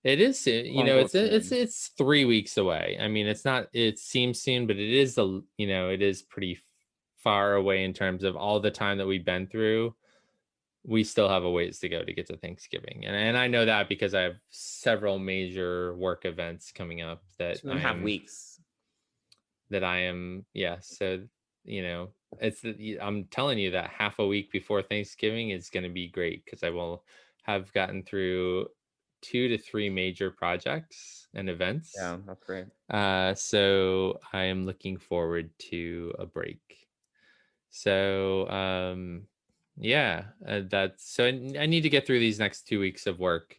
It is soon. It's 3 weeks away. I mean, it seems soon, but it is it is pretty far away in terms of all the time that we've been through. We still have a ways to go to get to Thanksgiving. And I know that because I have several major work events coming up that 2.5 weeks. That I am, yeah. So, I'm telling you that half a week before Thanksgiving is going to be great because I will have gotten through 2 to 3 major projects and events. Yeah, that's great. So I am looking forward to a break. So, yeah, that's so. I need to get through these next 2 weeks of work,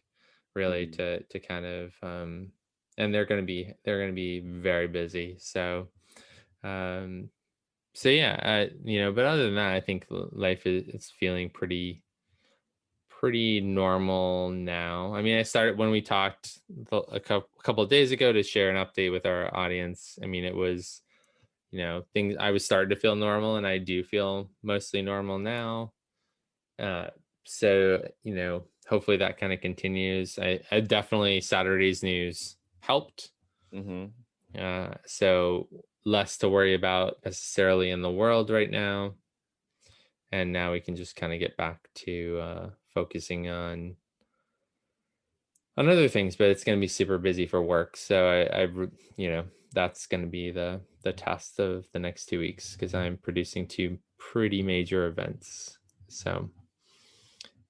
really, to kind of, and they're going to be very busy. So, so yeah, but other than that, I think life is feeling pretty normal now. I mean, I started when we talked a couple of days ago to share an update with our audience. I mean, it was, things I was starting to feel normal, and I do feel mostly normal now. So, hopefully that kind of continues. I definitely Saturday's news helped. So less to worry about necessarily in the world right now. And now we can just kind of get back to focusing on other things, but it's going to be super busy for work. So that's going to be the test of the next 2 weeks, because I'm producing 2 pretty major events. So,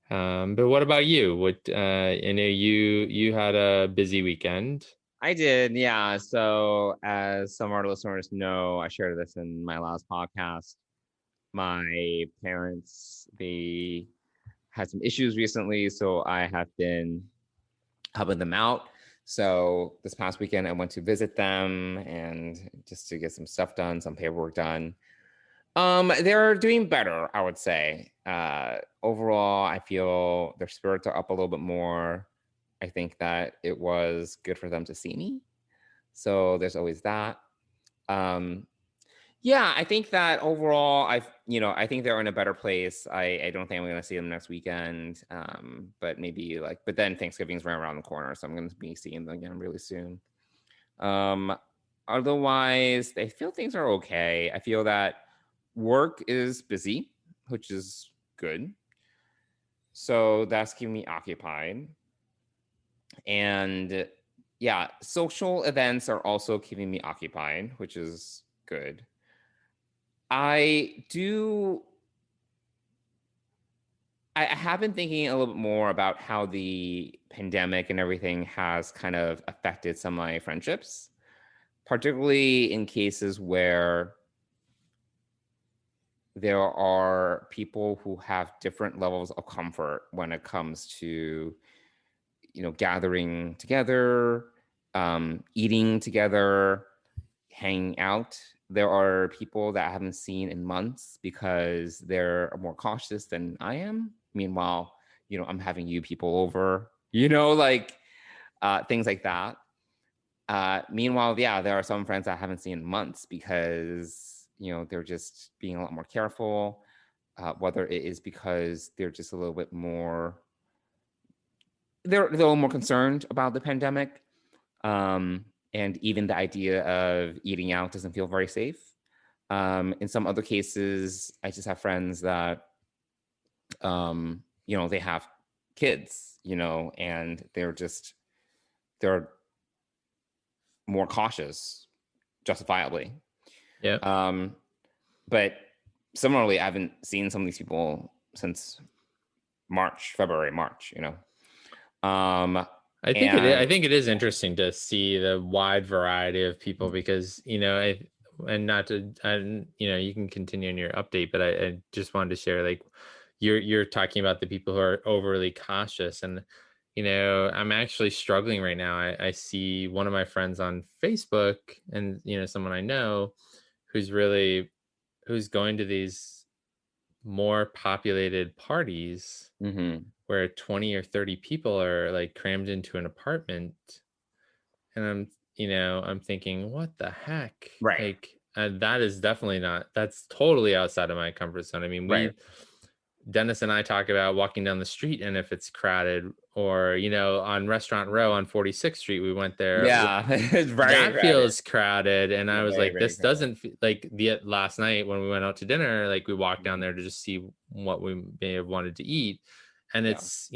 but what about you? I know you had a busy weekend. I did, yeah. So as some of our listeners know, I shared this in my last podcast. My parents, they had some issues recently, so I have been helping them out. So this past weekend, I went to visit them and just to get some stuff done, some paperwork done. They're doing better, I would say. Overall, I feel their spirits are up a little bit more. I think that it was good for them to see me. So there's always that. Yeah, I think that overall, I think they're in a better place. I don't think I'm going to see them next weekend. But maybe but then Thanksgiving's right around the corner, so I'm going to be seeing them again really soon. Otherwise, I feel things are okay. I feel that work is busy, which is good. So that's keeping me occupied. And yeah, social events are also keeping me occupied, which is good. I have been thinking a little bit more about how the pandemic and everything has kind of affected some of my friendships, particularly in cases where there are people who have different levels of comfort when it comes to, gathering together, eating together, hanging out. There are people that I haven't seen in months because they're more cautious than I am. Meanwhile, I'm having you people over, things like that. Meanwhile, yeah, there are some friends I haven't seen in months because, they're just being a lot more careful, whether it is because they're just a little bit more, they're a little more concerned about the pandemic. And even the idea of eating out doesn't feel very safe. In some other cases, I just have friends that, they have kids, and they're more cautious, justifiably. Yeah. But similarly, I haven't seen some of these people since February, March, I think it is interesting to see the wide variety of people, because you can continue in your update, but I just wanted to share, like, you're talking about the people who are overly cautious, and I'm actually struggling right now. I see one of my friends on Facebook, and someone I know who's going to these more populated parties where 20 or 30 people are like crammed into an apartment, and I'm thinking, what the heck? Right. Like, that's totally outside of my comfort zone. I mean, Right. Dennis and I talk about walking down the street, and if it's crowded, or on Restaurant Row on 46th Street, we went there. Yeah, it's very that crowded. Feels crowded, and I was very, like, very this crowded. doesn't like last night when we went out to dinner. Like, we walked down there to just see what we may have wanted to eat, and it's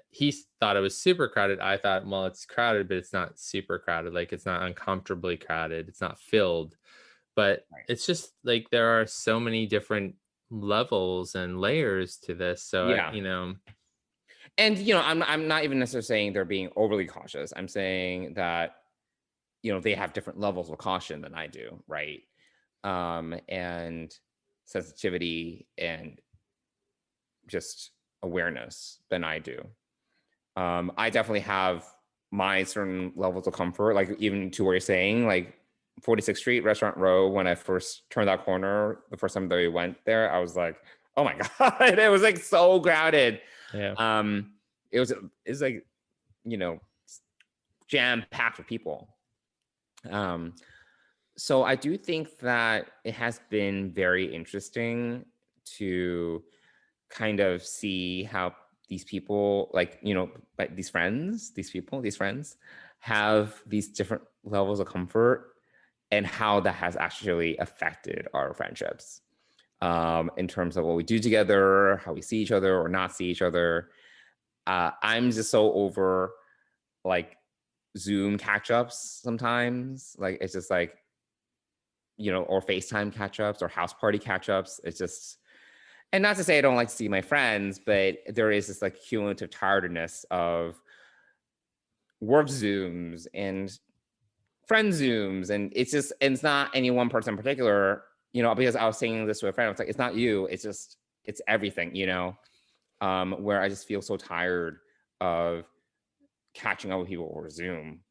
he thought it was super crowded. I thought, well, it's crowded, but it's not super crowded. Like, it's not uncomfortably crowded. It's not filled, but it's just like there are so many different levels and layers to this. So and I'm not even necessarily saying they're being overly cautious. I'm saying that they have different levels of caution than I do, right? And sensitivity and just awareness than I do. I definitely have my certain levels of comfort, like even to what you're saying, like 46th Street Restaurant Row, when I first turned that corner, the first time that we went there, I was like, oh my God, it was like so crowded. Yeah. It was like, you know, jam-packed with people. So I do think that it has been very interesting to kind of see how these people, like, you know, like these friends have these different levels of comfort and how that has actually affected our friendships, in terms of what we do together, how we see each other or not see each other. I'm just so over like Zoom catch-ups sometimes. Like, it's just like, you know, or FaceTime catch-ups or house party catch-ups. It's just, and not to say I don't like to see my friends, but there is this like cumulative tiredness of work Zooms and friend Zooms. And it's just, and it's not any one person in particular, you know, because I was saying this to a friend, I was like, it's not you, it's just, it's everything, you know, where I just feel so tired of catching up with people over Zoom,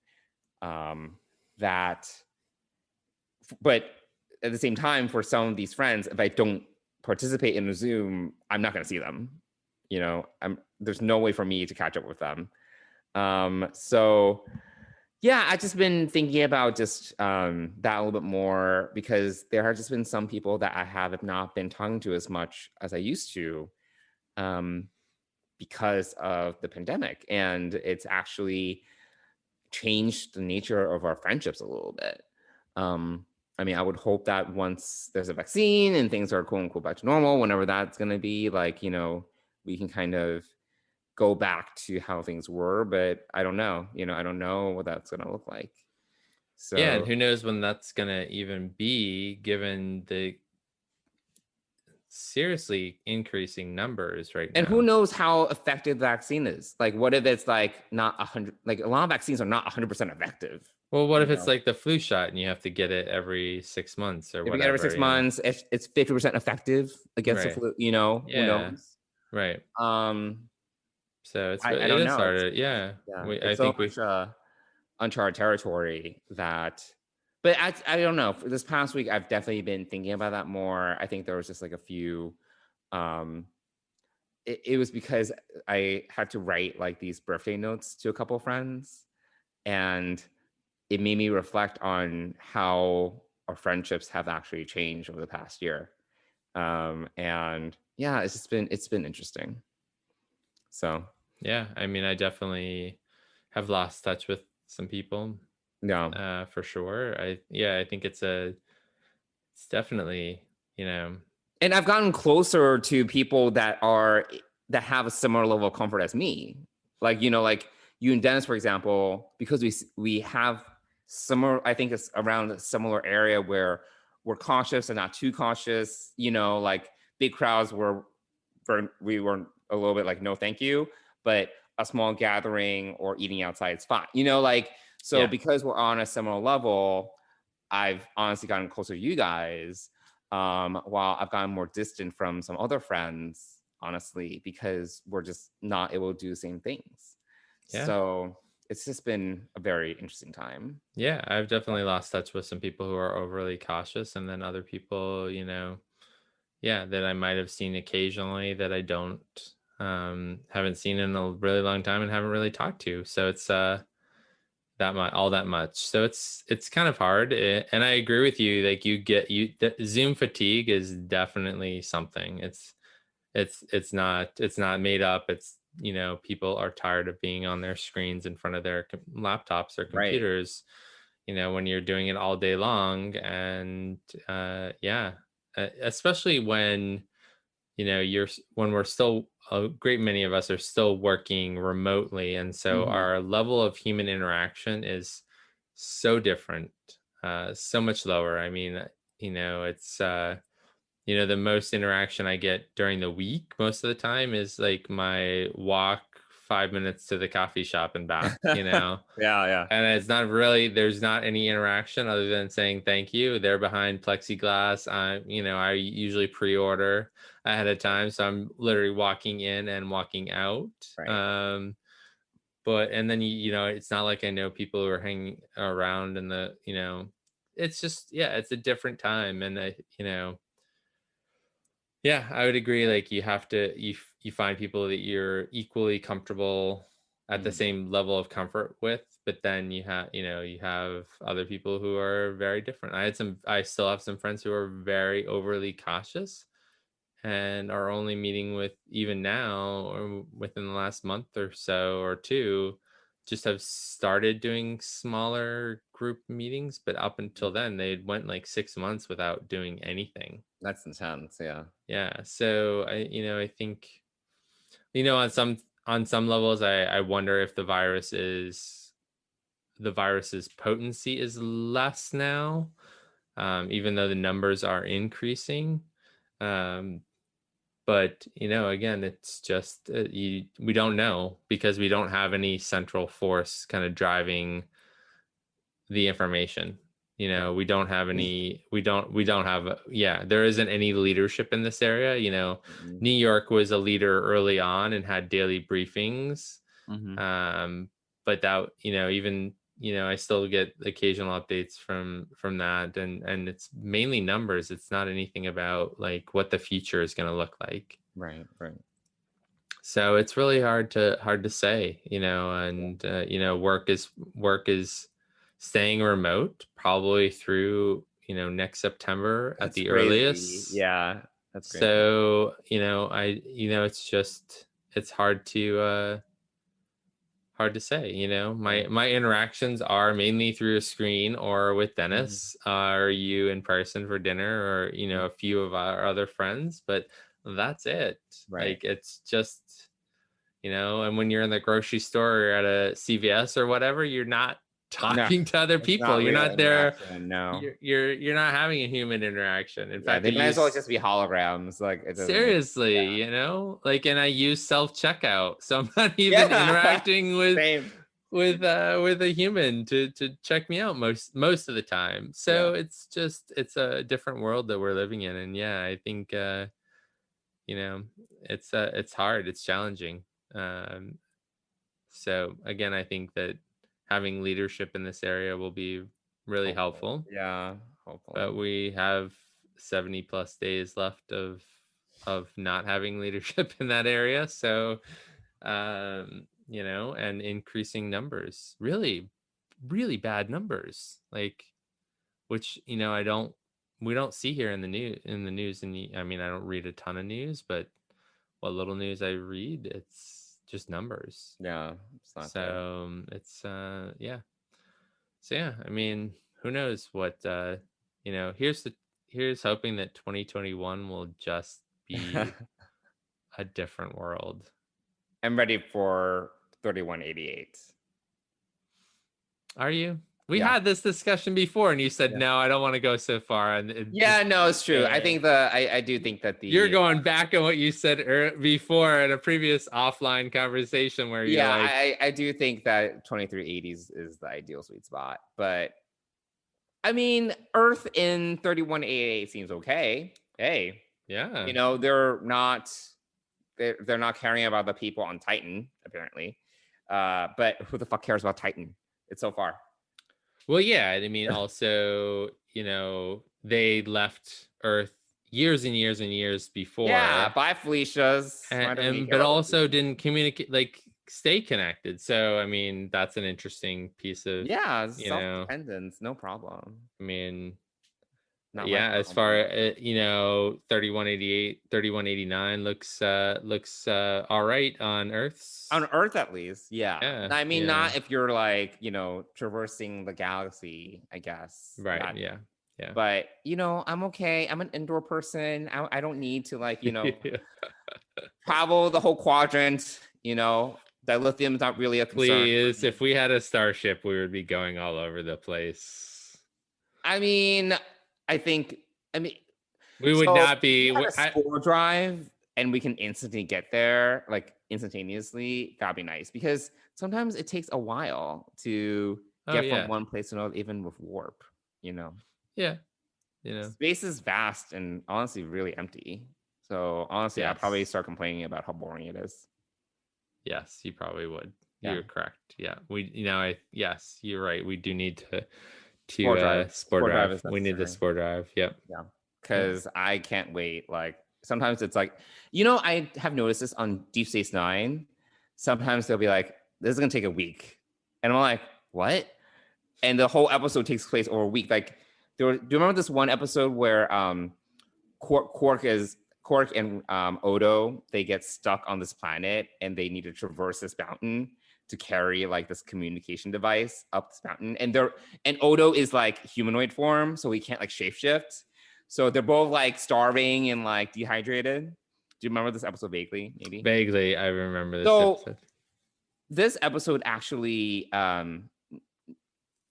but at the same time, for some of these friends, if I don't participate in a Zoom, I'm not going to see them. You know, there's no way for me to catch up with them. So yeah, I've just been thinking about just that a little bit more, because there have just been some people that I have not been talking to as much as I used to, because of the pandemic, and it's actually changed the nature of our friendships a little bit. I mean, I would hope that once there's a vaccine and things are quote unquote back to normal, whenever that's going to be, like, you know, we can kind of go back to how things were, but I don't know, you know, I don't know what that's going to look like. So Yeah, and who knows when that's going to even be, given the seriously increasing numbers right now. And who knows how effective the vaccine is? Like, what if it's like not 100, like a lot of vaccines are not 100% effective. Well, what if it's like the flu shot and you have to get it every 6 months or If whatever? you get every 6 months, if it's 50% effective against the flu, you know, who knows? Right. So it's, I don't know. Hard. Yeah. I think we uncharted territory that, but I don't know. For this past week, I've definitely been thinking about that more. I think there was just like a few, it was because I had to write like these birthday notes to a couple of friends, and it made me reflect on how our friendships have actually changed over the past year. And yeah, it's been interesting. So yeah, I mean, I definitely have lost touch with some people. Yeah, for sure. I think it's definitely, you know. And I've gotten closer to people that have a similar level of comfort as me. Like, you know, like you and Dennis, for example, because we have similar, I think it's around a similar area where we're cautious and not too cautious, you know, like big crowds we were a little bit like, no, thank you. But a small gathering or eating outside is fine, you know, like, so because we're on a similar level, I've honestly gotten closer to you guys, while I've gotten more distant from some other friends, honestly, because we're just not able to do the same things. Yeah. So it's just been a very interesting time. Yeah, I've definitely lost touch with some people who are overly cautious, and then other people, you know, that I might have seen occasionally that I don't haven't seen in a really long time and haven't really talked to. So it's that much. So it's kind of hard. And I agree with you. Like Zoom fatigue is definitely something. It's not made up. It's, you know, people are tired of being on their screens in front of their laptops or computers, you know, when you're doing it all day long. And especially when, you know, when we're still, a great many of us are still working remotely. And so our level of human interaction is so different, so much lower. I mean, you know, it's, you know, the most interaction I get during the week most of the time is like my walk 5 minutes to the coffee shop and back, you know? Yeah. And it's not really, there's not any interaction other than saying thank you. They're behind plexiglass. I usually pre-order ahead of time. So I'm literally walking in and walking out. Right. And then, it's not like I know people who are hanging around in the, it's just, it's a different time. And I would agree. Like you have to, you find people that you're equally comfortable at the same level of comfort with, but then you have other people who are very different. I still have some friends who are very overly cautious and are only meeting with, even now or within the last month or so or two, just have started doing smaller group meetings, but up until then they went like 6 months without doing anything. That's intense. Yeah. So I think, on some levels, I wonder if the virus's potency is less now, even though the numbers are increasing. But again, it's just we don't know because we don't have any central force kind of driving the information. We don't have any, there isn't any leadership in this area. New York was a leader early on and had daily briefings. But that, even, I still get occasional updates from that, and it's mainly numbers. It's not anything about like what the future is going to look like. Right. So it's really hard to say, and work is staying remote probably through next September at the earliest. Yeah, that's great. So it's hard to say. My interactions are mainly through a screen or with Dennis. Are you in person for dinner, or a few of our other friends, but that's it. Right. Like it's just and when you're in the grocery store or at a CVS or whatever, you're not talking to other people. You're not there. No, you're not having a human interaction. In fact, they might as well just be holograms. Like seriously, like, and I use self-checkout, so I'm not even interacting with a human to check me out most of the time. So it's a different world that we're living in, and I think it's hard, it's challenging. So again, I think that having leadership in this area will be really helpful. Yeah, hopefully. But we have 70 plus days left of not having leadership in that area. So, and increasing numbers, really, really bad numbers, like, which, we don't see here in the news. And I mean, I don't read a ton of news, but what little news I read, it's just numbers. Yeah. It's not so good. It's So I mean, who knows what here's hoping that 2021 will just be a different world. I'm ready for 3188. Are you? We had this discussion before, and you said no, I don't want to go so far. And no, it's true. I think I do think that you're going back on what you said before in a previous offline conversation where you're I do think that 2380s is the ideal sweet spot. But I mean, Earth in 3188 seems okay. Hey, they're not caring about the people on Titan apparently. But who the fuck cares about Titan? It's so far. Well, I mean, also, they left Earth years and years and years before. Yeah, bye, Felicia's. But also didn't communicate, like, stay connected. So, I mean, that's an interesting piece of self-dependence, no problem. I mean, as far as 3188, 3189 looks all right on Earth. On Earth, at least, I mean, not if you're like traversing the galaxy, I guess. Right. But I'm okay. I'm an indoor person. I don't need to travel the whole quadrant. Dilithium's not really a concern. Please, if we had a starship, we would be going all over the place. I mean, we we would not be a spore drive. and we can instantly get there, like instantaneously, that'd be nice. Because sometimes it takes a while to get from one place to another, even with warp, you know? Yeah. You know, Space is vast and honestly really empty. So honestly, I'll probably start complaining about how boring it is. Yes, you probably would. Yeah. You're correct. Yeah. Yes, you're right. We do need to Sport drive is we need the necessary. sport drive. Yep. Yeah. Because I can't wait. Like sometimes it's like, you know, I have noticed this on Deep Space Nine. Sometimes they'll be like, this is gonna take a week. And I'm like, what? And the whole episode takes place over a week. Like, do you remember this one episode where Quark and Odo, they get stuck on this planet and they need to traverse this mountain to carry like this communication device up this mountain. And Odo is like humanoid form, so he can't like shapeshift. So they're both like starving and like dehydrated. Do you remember this episode vaguely? Maybe vaguely, I remember this episode. This episode actually,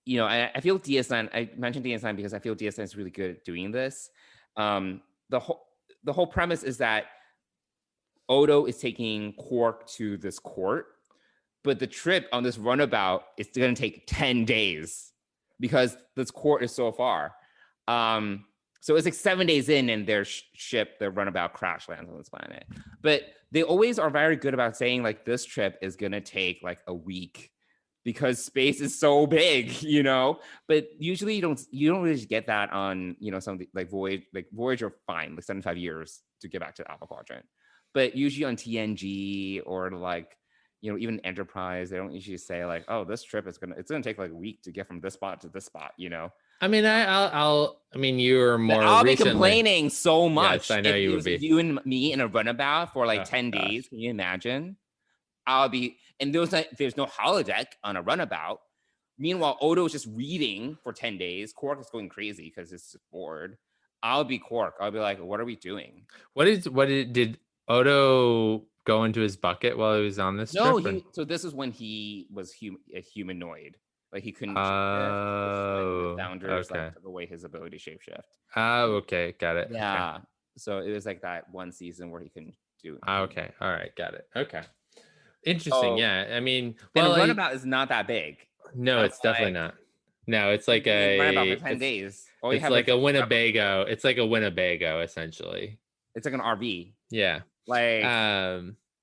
you know, I feel DS9. I mentioned DS9 because I feel DS9 is really good at doing this. The whole premise is that Odo is taking Quark to this court, but the trip on this runabout is going to take 10 days because this court is so far. So it's like 7 days in and their ship, their runabout crash lands on this planet. But they always are very good about saying like this trip is going to take like a week because space is so big, you know. But usually you don't really get that on, you know, something like Voyager, fine, like 75 years to get back to the Alpha Quadrant. But usually on TNG or like, you know, even Enterprise, they don't usually say like, oh, this trip it's gonna take like a week to get from this spot to this spot, you know. I mean, I mean, you're more. I'll recently... be complaining so much. Yes, I know you would be. You and me in a runabout for like 10 days. Can you imagine? I'll be, and there's no holodeck on a runabout. Meanwhile, Odo is just reading for 10 days. Quark is going crazy because it's bored. I'll be Quark. I'll be like, what are we doing? Did Odo go into his bucket while he was on this trip? So this is when he was a humanoid. Like he couldn't shift. Founders like took away his ability to shapeshift. Oh, okay, got it. Yeah. Okay. So it was like that one season where he couldn't do it. Okay, all right, got it. Okay, interesting. Yeah, I mean, well, the runabout is not that big. No, it's definitely not. No, it's like runabout for 10 days. It's like a Winnebago. It's like a Winnebago, essentially. It's like an RV. Yeah. Like.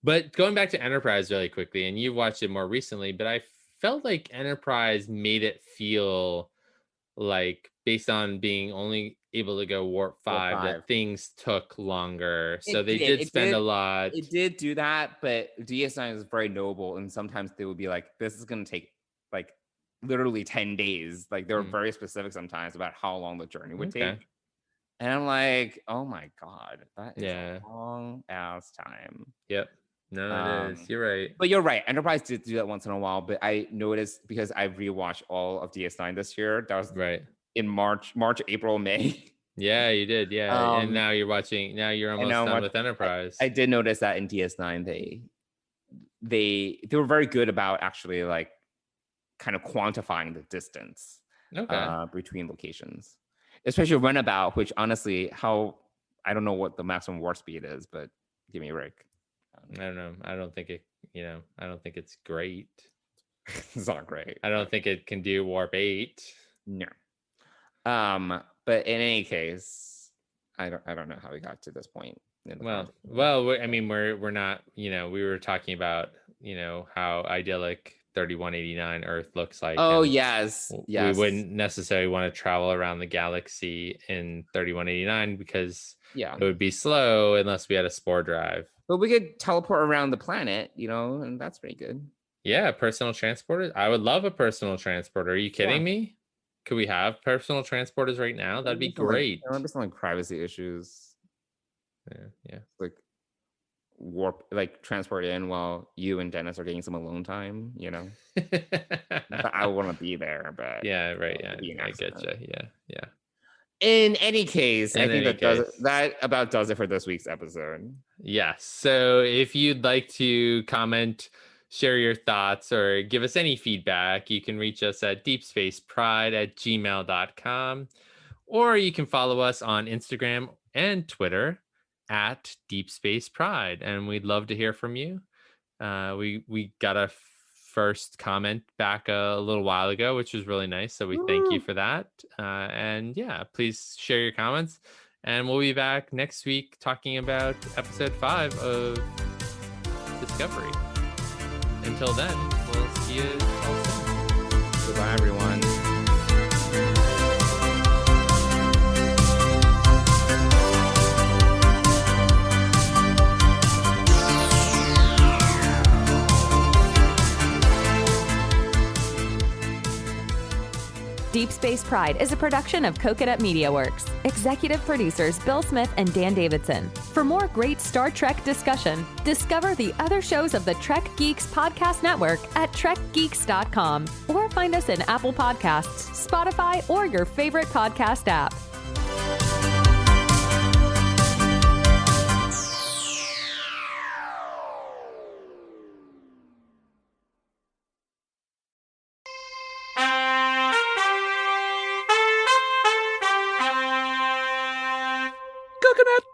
But going back to Enterprise really quickly, and you've watched it more recently, but I felt like Enterprise made it feel like, based on being only able to go warp 5, that things took longer. So they did spend a lot. It did do that, but DS9 is very noble, and sometimes they would be like, this is going to take like literally 10 days. Like they were very specific sometimes about how long the journey would take. And I'm like, oh my God, that is a long ass time. Yep. No, it is. You're right. But you're right. Enterprise did do that once in a while, but I noticed because I rewatched all of DS9 this year. That was right in March, April, May. Yeah, you did. Yeah. And now you're watching. Now you're almost done with Enterprise. I did notice that in DS9, they were very good about actually like kind of quantifying the distance between locations, especially runabout, which honestly, I don't know what the maximum warp speed is, but give me a break. I don't know. I don't think it, I don't think it's great. It's not great. I don't think it can do warp 8. No. But in any case, I don't know how we got to this point. I mean, we're not, we were talking about, how idyllic 3189 Earth looks like. Oh, yes. We wouldn't necessarily want to travel around the galaxy in 3189 because it would be slow unless we had a spore drive. But we could teleport around the planet, and that's pretty good. Yeah, personal transporters. I would love a personal transporter. Are you kidding me? Could we have personal transporters right now? That'd be great. There might be some like privacy issues. Yeah. Like warp, like transport in while you and Dennis are getting some alone time. I want to be there, but yeah, right. Yeah, I get you. Yeah. In any case, I think that about does it for this week's episode. Yes. So if you'd like to comment, share your thoughts, or give us any feedback, you can reach us at deepspacepride@gmail.com, or you can follow us on Instagram and Twitter at Deep Space Pride, and we'd love to hear from you. We got a first comment back a little while ago, which was really nice. So we thank you for that. And yeah, please share your comments. And we'll be back next week talking about episode 5 of Discovery. Until then, we'll see you all soon. Goodbye, everyone. Deep Space Pride is a production of Coconut Media Works. Executive producers Bill Smith and Dan Davidson. For more great Star Trek discussion, discover the other shows of the Trek Geeks Podcast Network at trekgeeks.com or find us in Apple Podcasts, Spotify, or your favorite podcast app. Coconut